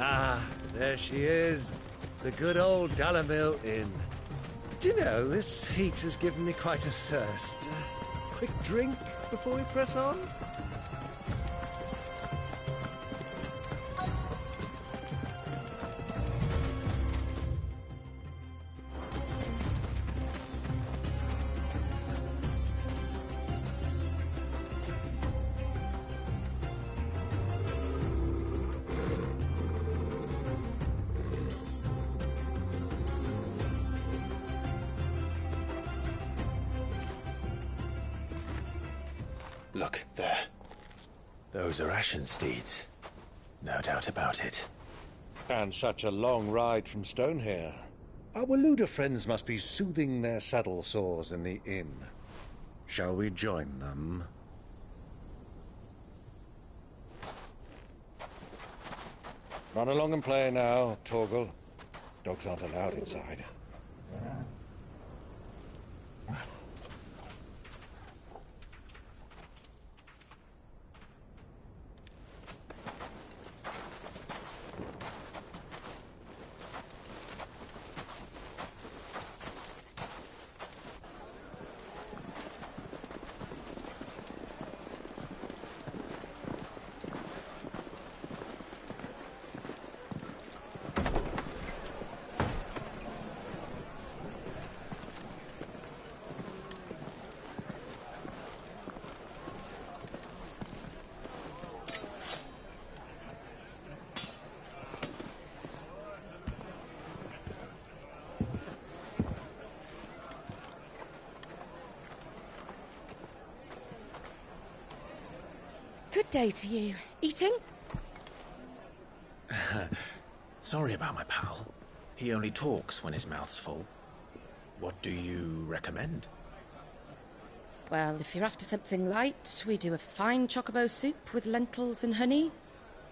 Ah, there she is. The good old Dalamil Inn. Do you know, this heat has given me quite a thirst. Quick drink before we press on? Look, there. Those are Ashen steeds. No doubt about it. And such a long ride from Stonehair. Our Waluda friends must be soothing their saddle sores in the inn. Shall we join them? Run along and play now, Torgal. Dogs aren't allowed inside. day to you. Eating? Sorry about my pal. He only talks when his mouth's full. What do you recommend? Well, if you're after something light, we do a fine chocobo soup with lentils and honey.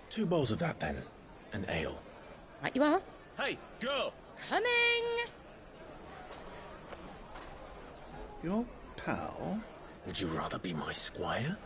2 bowls of that, then. An ale. Right you are. Hey, girl! Coming! Your pal? Would you rather be my squire?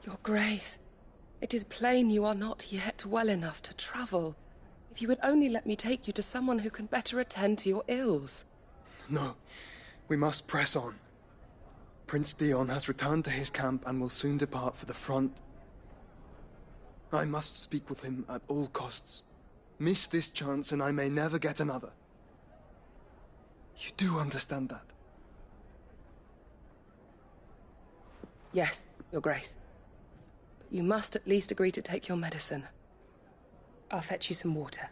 Your Grace, it is plain you are not yet well enough to travel. If you would only let me take you to someone who can better attend to your ills. No, we must press on. Prince Dion has returned to his camp and will soon depart for the front. I must speak with him at all costs. Miss this chance and I may never get another. You do understand that? Yes, Your Grace. But you must at least agree to take your medicine. I'll fetch you some water.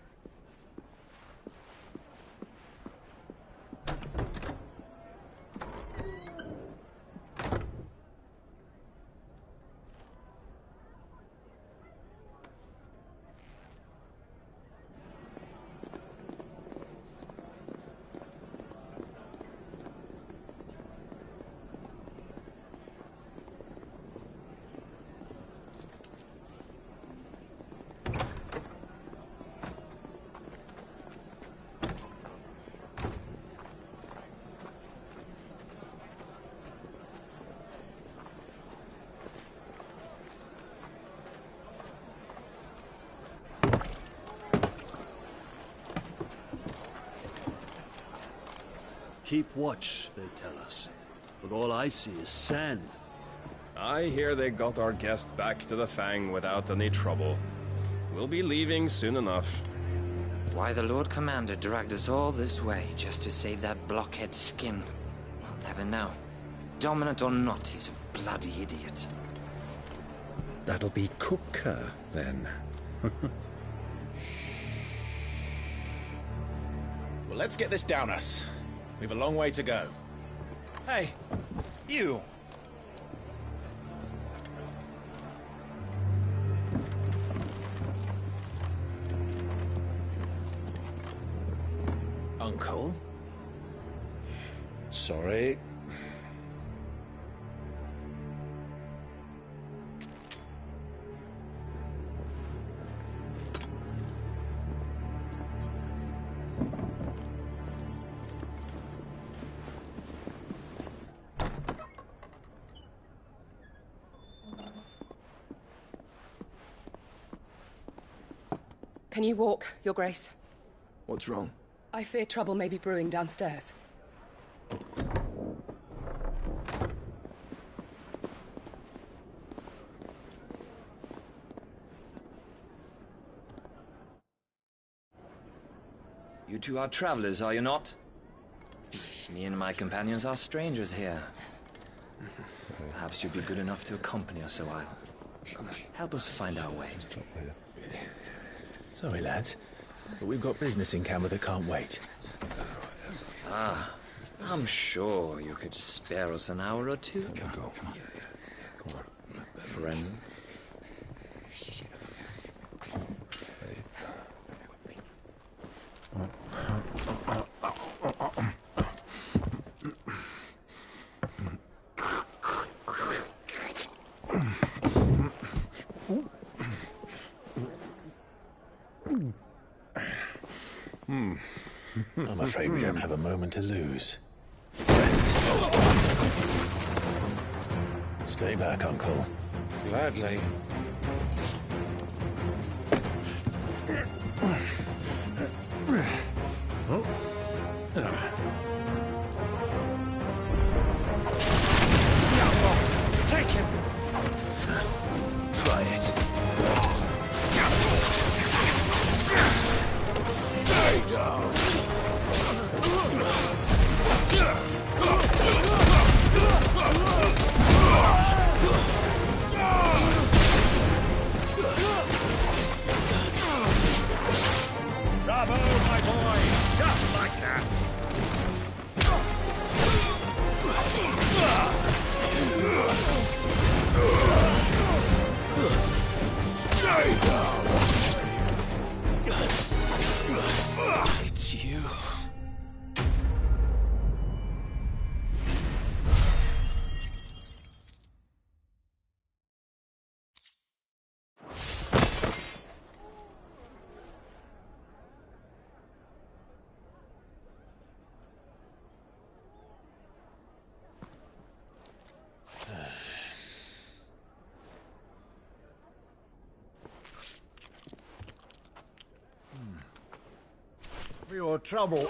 Keep watch, they tell us. But all I see is sand. I hear they got our guest back to the Fang without any trouble. We'll be leaving soon enough. Why the Lord Commander dragged us all this way just to save that blockhead's skin, I'll never know. Dominant or not, he's a bloody idiot. That'll be Kupka, then. Well, let's get this down us. We've a long way to go. Hey, you! Uncle? Sorry. Can you walk, Your Grace? What's wrong? I fear trouble may be brewing downstairs. You two are travelers, are you not? Me and my companions are strangers here. Perhaps you'd be good enough to accompany us a while. Help us find our way. Sorry, lads, but we've got business in camera that can't wait. Ah, I'm sure you could spare us an hour or two. Friend. I'm afraid we don't have a moment to lose. Stay back, Uncle. Gladly. Take him! Try it. Stay down! Bravo, my boy! Just like that! Stay down! It's you. For your trouble.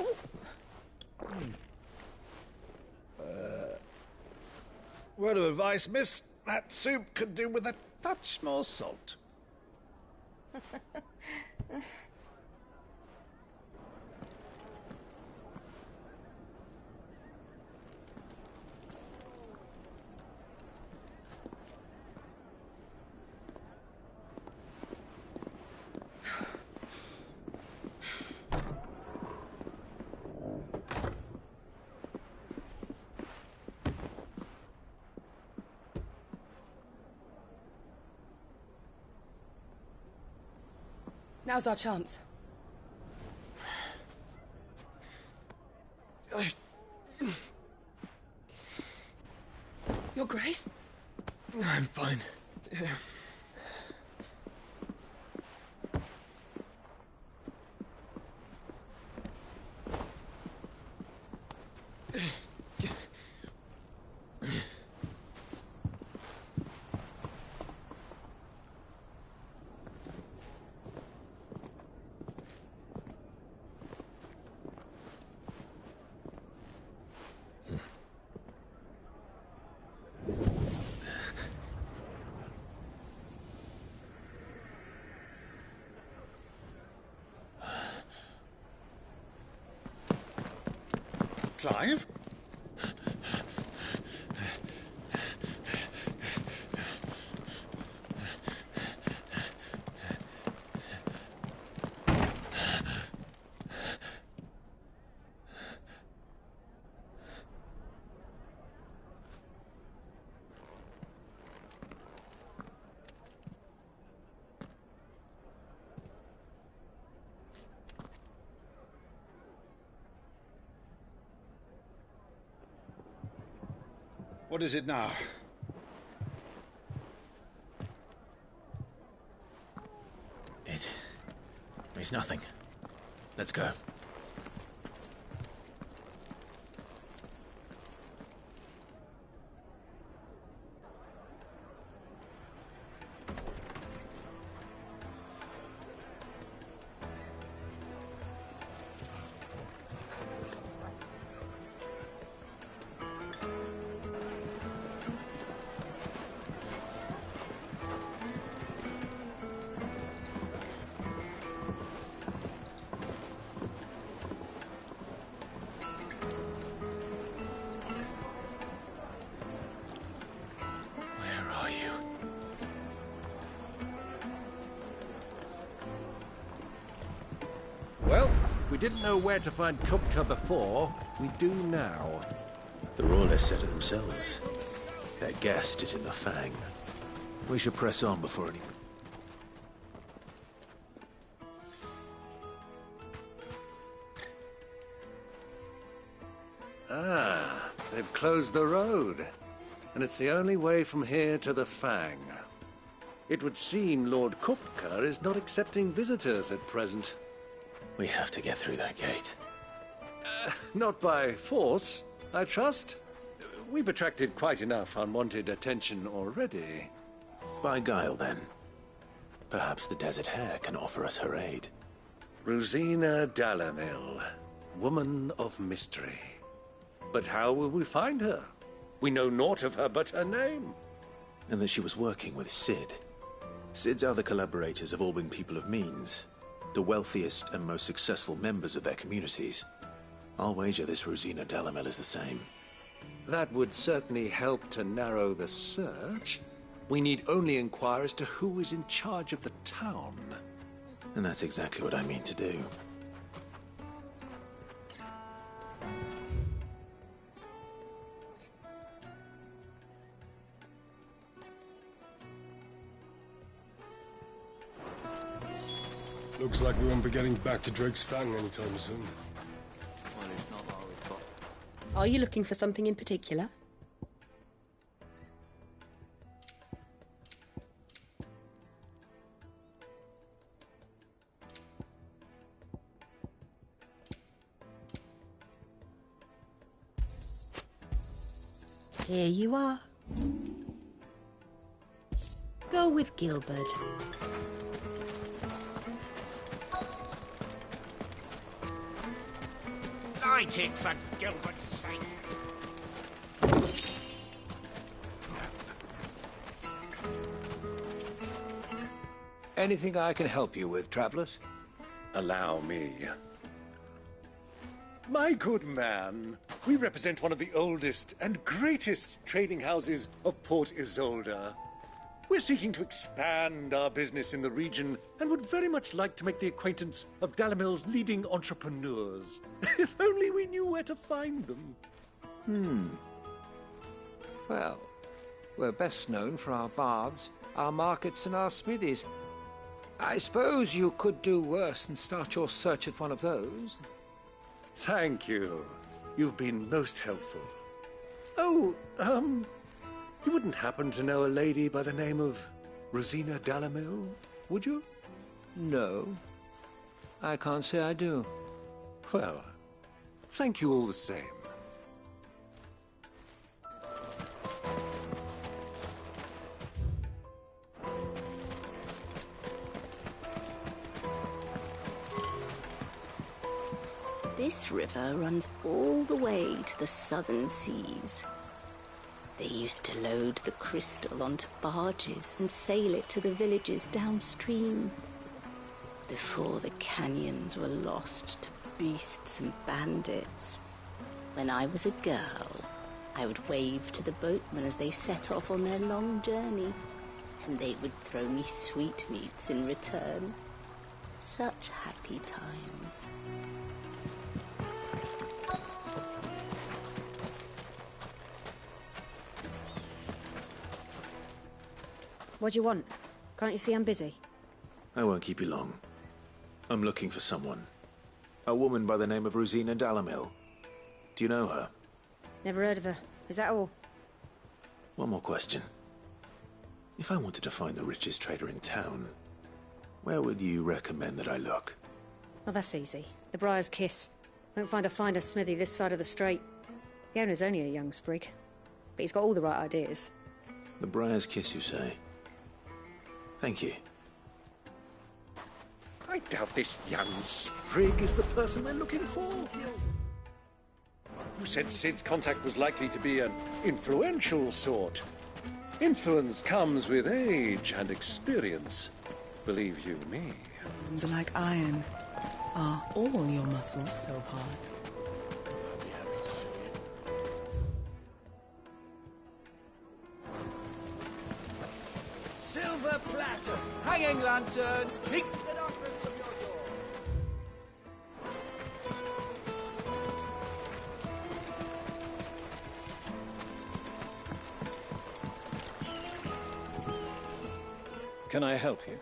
Word of advice, miss. That soup could do with a touch more salt. Now's our chance. Your Grace? I'm fine. Clive? What is it now? It's nothing. Let's go. Well, we didn't know where to find Kupka before. We do now. The Royalists said it themselves. Their guest is in the Fang. We should press on before any... Ah, they've closed the road. And it's the only way from here to the Fang. It would seem Lord Kupka is not accepting visitors at present. We have to get through that gate. Not by force, I trust. we've attracted quite enough unwanted attention already. By guile, then. Perhaps the Desert Hare can offer us her aid. Rosina Dalamil, woman of mystery. But how will we find her? We know naught of her but her name. And that she was working with Cid. Cid's other collaborators have all been people of means, the wealthiest and most successful members of their communities. I'll wager this Rosina Dalamil is the same. That would certainly help to narrow the search. We need only inquire as to who is in charge of the town. And that's exactly what I mean to do. Looks like we won't be getting back to Drake's Fang anytime soon. Well, it's not all we've got. Are you looking for something in particular? Here you are. Go with Gilbert. Light it for Gilbert's sake. Anything I can help you with, travelers? Allow me. My good man, we represent one of the oldest and greatest trading houses of Port Isolde. We're seeking to expand our business in the region and would very much like to make the acquaintance of Dalamil's leading entrepreneurs. If only we knew where to find them. Well, we're best known for our baths, our markets, and our smithies. I suppose you could do worse than start your search at one of those. Thank you. You've been most helpful. Oh, you wouldn't happen to know a lady by the name of Rosina Dalamil, would you? No, I can't say I do. Well, thank you all the same. This river runs all the way to the southern seas. They used to load the crystal onto barges and sail it to the villages downstream, before the canyons were lost to beasts and bandits. When I was a girl, I would wave to the boatmen as they set off on their long journey, and they would throw me sweetmeats in return. Such happy times. What do you want? Can't you see I'm busy? I won't keep you long. I'm looking for someone. A woman by the name of Rosina Dalamil. Do you know her? Never heard of her. Is that all? One more question. If I wanted to find the richest trader in town, where would you recommend that I look? Well, that's easy. The Briar's Kiss. Won't find a finer smithy this side of the strait. The owner's only a young sprig, but he's got all the right ideas. The Briar's Kiss, you say? Thank you. I doubt this young sprig is the person we're looking for. You said Cid's contact was likely to be an influential sort. Influence comes with age and experience, believe you me. Arms are like iron. Are all your muscles so hard? Silver platters, hanging lanterns, keep the darkness from your door. Can I help you?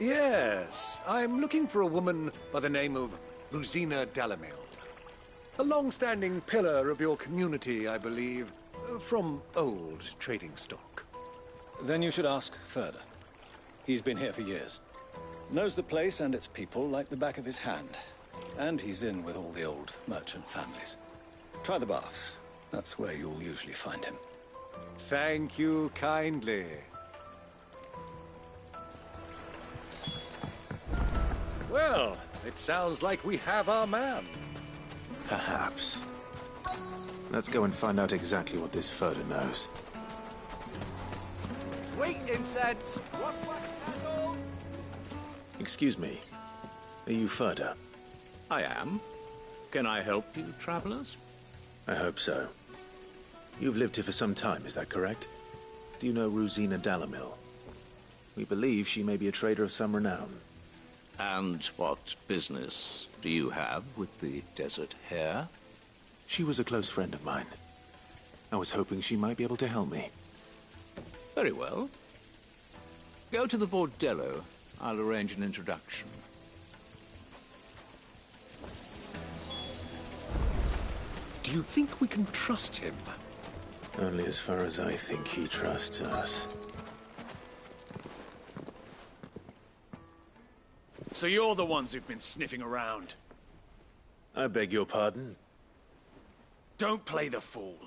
Yes, I'm looking for a woman by the name of Rosina Dalamil. A long-standing pillar of your community, I believe, from old trading stock. Then you should ask further. He's been here for years. Knows the place and its people like the back of his hand. And he's in with all the old merchant families. Try the baths. That's where you'll usually find him. Thank you kindly. Well, it sounds like we have our man. Perhaps. Let's go and find out exactly what this Furder knows. Sweet incense! What candles? Excuse me. Are you Furder? I am. Can I help you, travelers? I hope so. You've lived here for some time, is that correct? Do you know Rosina Dalamil? We believe she may be a trader of some renown. And what business do you have with the Desert Hare? She was a close friend of mine. I was hoping she might be able to help me. Very well. Go to the Bordello. I'll arrange an introduction. Do you think we can trust him? Only as far as I think he trusts us. So you're the ones who've been sniffing around? I beg your pardon? Don't play the fool.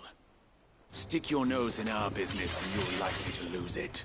Stick your nose in our business and you're likely to lose it.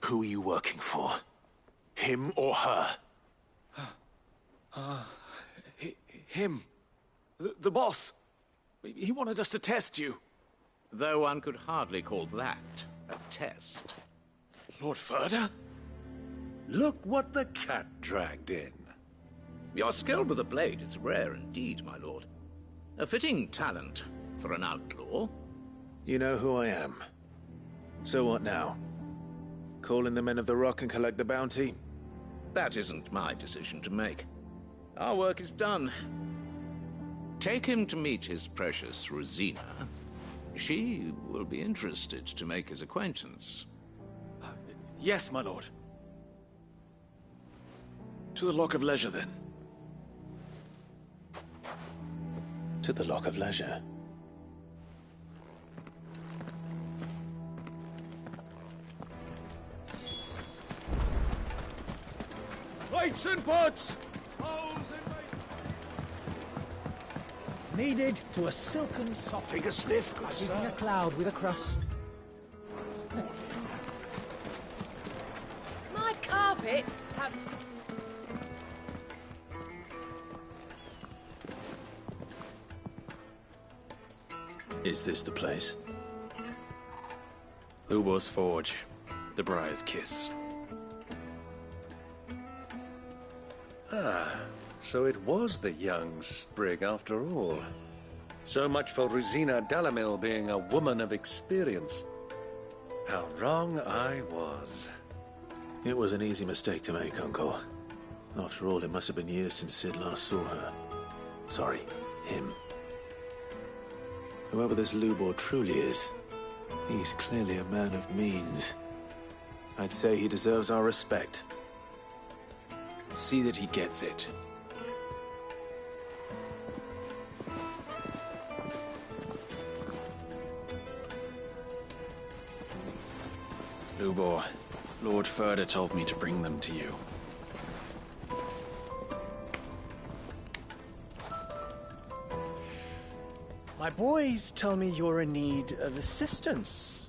Who are you working for? Him or her? Him. The boss. He wanted us to test you. Though one could hardly call that a test. Lord Furder? Look what the cat dragged in. Your skill with the blade is rare indeed, my lord. A fitting talent for an outlaw. You know who I am. So what now? Call in the Men of the Rock and collect the bounty? That isn't my decision to make. Our work is done. Take him to meet his precious Rosina. She will be interested to make his acquaintance. Yes, my lord. To the Lock of Leisure, then. To the Lock of Leisure. Lights and pots! Kneaded to a silken soft. Take a sniff, good Eating sir. a cloud with a crust. My carpets have... Is this the place? Lubo's Forge. The Briar's Kiss. Ah, so it was the young sprig after all. So much for Rosina Dalamil being a woman of experience. How wrong I was. It was an easy mistake to make, Uncle. After all, it must have been years since Sid last saw her. Sorry, him. Whoever this Lubor truly is, he's clearly a man of means. I'd say he deserves our respect. See that he gets it. Lubor, Lord Furder told me to bring them to you. My boys tell me you're in need of assistance.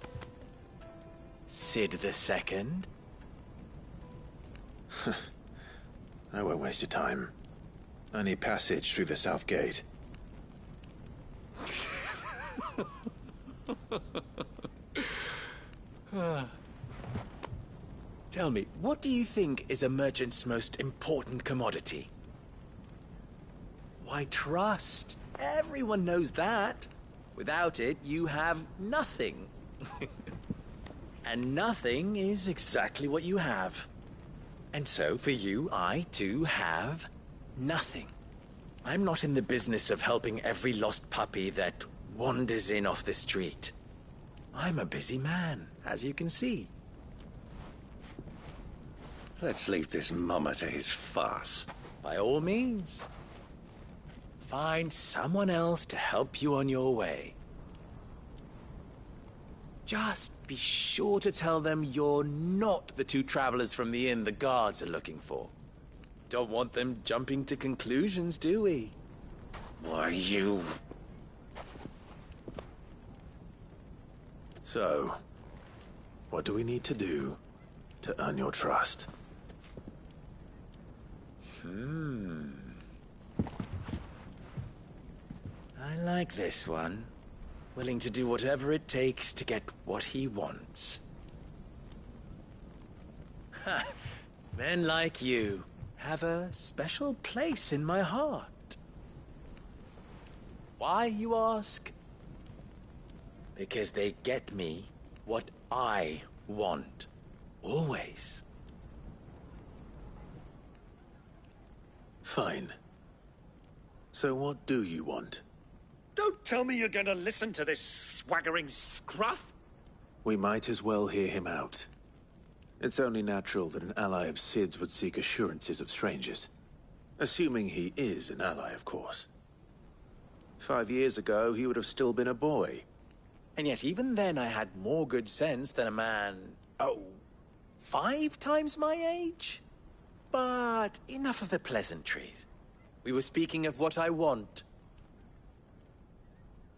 Sid the Second? I won't waste your time. I need passage through the south gate. Tell me, what do you think is a merchant's most important commodity? Why, trust. Everyone knows that. Without it, you have nothing. And nothing is exactly what you have. And so, for you, I, too, have nothing. I'm not in the business of helping every lost puppy that wanders in off the street. I'm a busy man, as you can see. Let's leave this mummer to his farce. By all means. Find someone else to help you on your way. Just be sure to tell them you're not the two travelers from the inn the guards are looking for. Don't want them jumping to conclusions, do we? Why, you... So, what do we need to do to earn your trust? I like this one. Willing to do whatever it takes to get what he wants. Ha! Men like you have a special place in my heart. Why, you ask? Because they get me what I want. Always. Fine. So what do you want? Don't tell me you're going to listen to this swaggering scruff! We might as well hear him out. It's only natural that an ally of Sid's would seek assurances of strangers. Assuming he is an ally, of course. 5 years ago, he would have still been a boy. And yet even then I had more good sense than a man, 5 times my age? But enough of the pleasantries. We were speaking of what I want.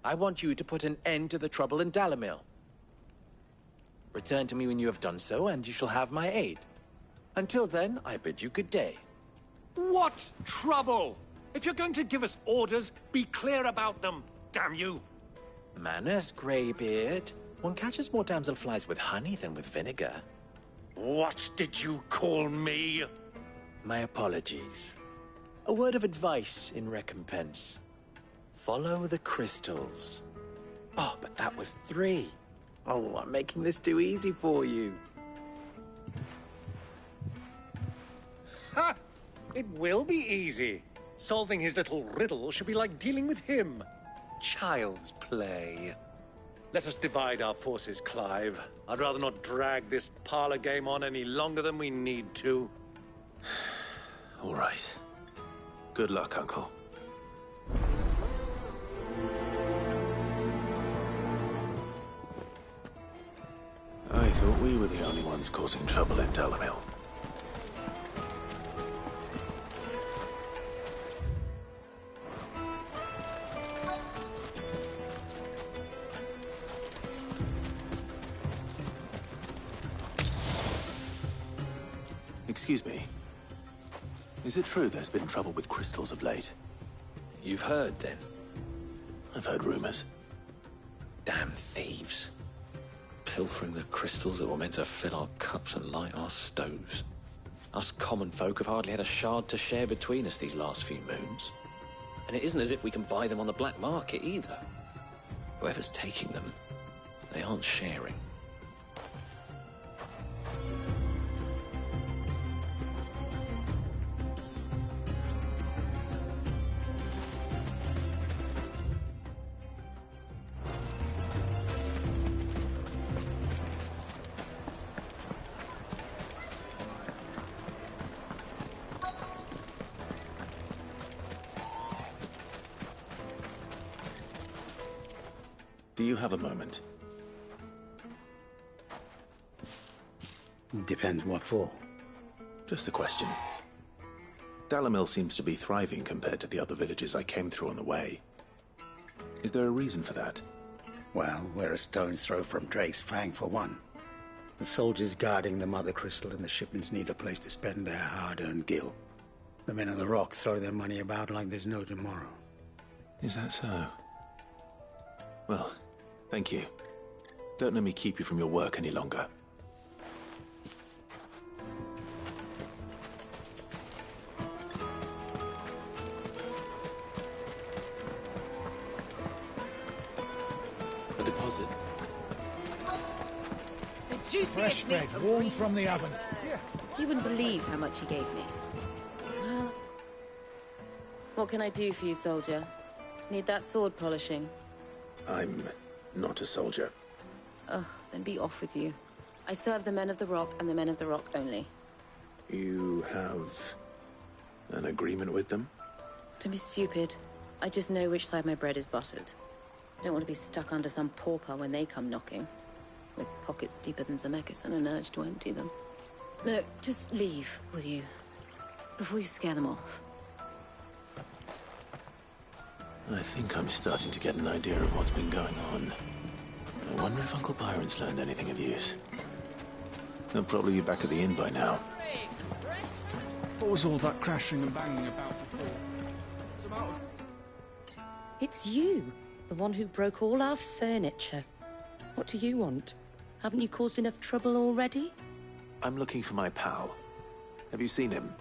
I want you to put an end to the trouble in Dalamil. Return to me when you have done so, and you shall have my aid. Until then, I bid you good day. What trouble? If you're going to give us orders, be clear about them, damn you! Manners, Greybeard. One catches more damselflies with honey than with vinegar. What did you call me? My apologies. A word of advice in recompense. Follow the crystals. Oh, but that was 3. Oh, I'm making this too easy for you. Ha! It will be easy. Solving his little riddle should be like dealing with him. Child's play. Let us divide our forces, Clive. I'd rather not drag this parlor game on any longer than we need to. All right. Good luck, Uncle. I thought we were the only ones causing trouble in Dalamil. Excuse me. Is it true there's been trouble with crystals of late? You've heard, then? I've heard rumors. Damn thieves. Pilfering the crystals that were meant to fill our cups and light our stoves. Us common folk have hardly had a shard to share between us these last few moons. And it isn't as if we can buy them on the black market either. Whoever's taking them, they aren't sharing. Do you have a moment? Depends what for. Just a question. Dalamil seems to be thriving compared to the other villages I came through on the way. Is there a reason for that? Well, we're a stone's throw from Drake's Fang, for one. The soldiers guarding the Mother Crystal and the shipments need a place to spend their hard-earned gil. The men of the Rock throw their money about like there's no tomorrow. Is that so? Well, thank you. Don't let me keep you from your work any longer. A deposit? The juiciest Fresh meat bread, warm from the oven. You wouldn't believe how much he gave me. Well, what can I do for you, soldier? Need that sword polishing? I'm not a soldier. Ugh, then be off with you. I serve the men of the Rock and the men of the Rock only. You have an agreement with them? Don't be stupid. I just know which side my bread is buttered. I don't want to be stuck under some pauper when they come knocking. With pockets deeper than Zemeckis and an urge to empty them. No, just leave, will you? Before you scare them off. I think I'm starting to get an idea of what's been going on. I wonder if Uncle Byron's learned anything of use. They'll probably be back at the inn by now. What was all that crashing and banging about before? It's you, the one who broke all our furniture. What do you want? Haven't you caused enough trouble already? I'm looking for my pal. Have you seen him?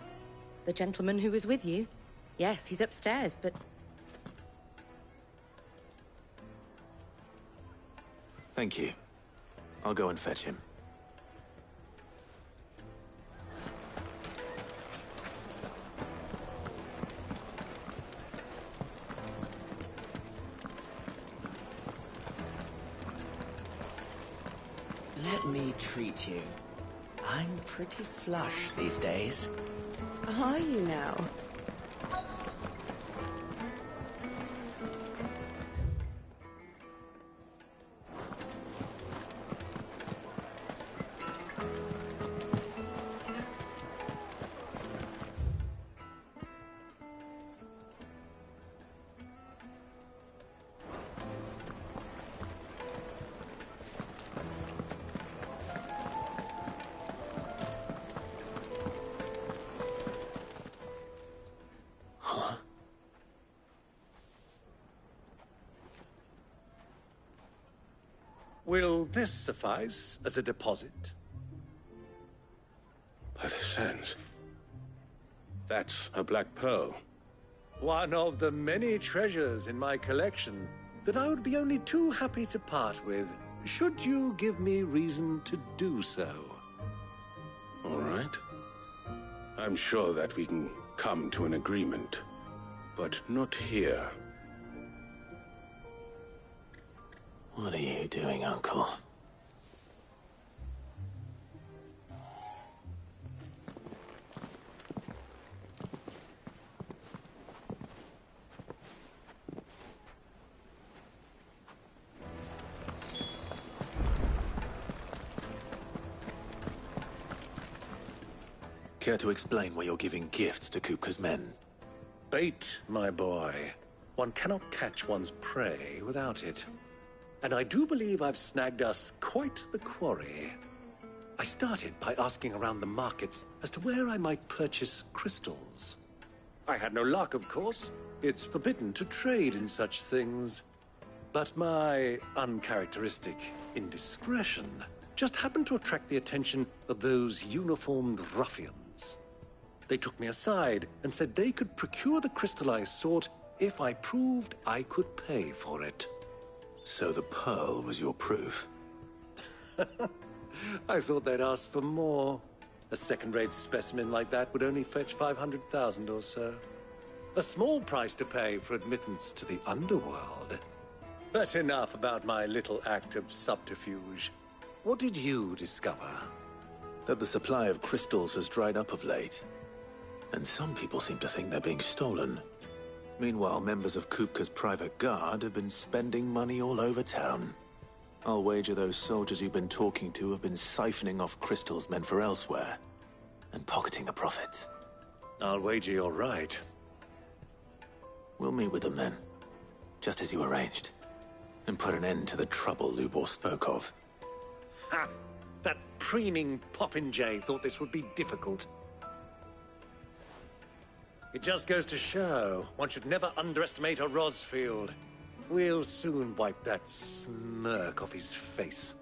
The gentleman who was with you? Yes, he's upstairs, but... Thank you. I'll go and fetch him. Let me treat you. I'm pretty flush these days. Are you now? Will this suffice as a deposit? By the sands. That's a black pearl. One of the many treasures in my collection that I would be only too happy to part with, should you give me reason to do so. All right. I'm sure that we can come to an agreement, but not here. What are you doing, Uncle? Care to explain why you're giving gifts to Kupka's men? Bait, my boy. One cannot catch one's prey without it. And I do believe I've snagged us quite the quarry. I started by asking around the markets as to where I might purchase crystals. I had no luck, of course. It's forbidden to trade in such things. But my uncharacteristic indiscretion just happened to attract the attention of those uniformed ruffians. They took me aside and said they could procure the crystal I sought if I proved I could pay for it. So the pearl was your proof? I thought they'd ask for more. A second-rate specimen like that would only fetch 500,000 or so. A small price to pay for admittance to the underworld. But enough about my little act of subterfuge. What did you discover? That the supply of crystals has dried up of late. And some people seem to think they're being stolen. Meanwhile, members of Kupka's private guard have been spending money all over town. I'll wager those soldiers you've been talking to have been siphoning off crystals meant for elsewhere, and pocketing the profits. I'll wager you're right. We'll meet with them then, just as you arranged, and put an end to the trouble Lubor spoke of. Ha! That preening popinjay thought this would be difficult. It just goes to show, one should never underestimate a Rosfield. We'll soon wipe that smirk off his face.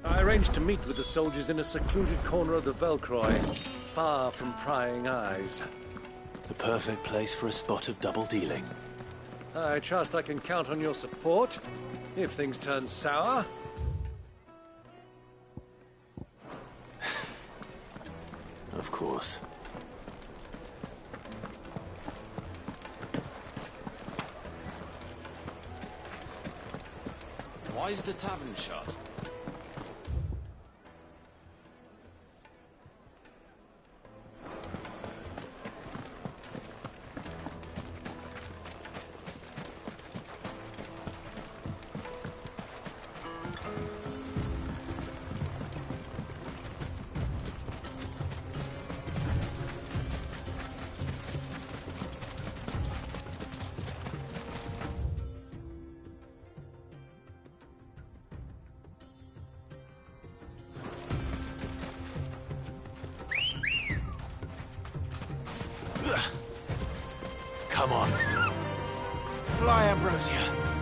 I arranged to meet with the soldiers in a secluded corner of the Velcroy, far from prying eyes. The perfect place for a spot of double dealing. I trust I can count on your support, if things turn sour. Of course. Why is the tavern shut? Come on. Fly, Ambrosia.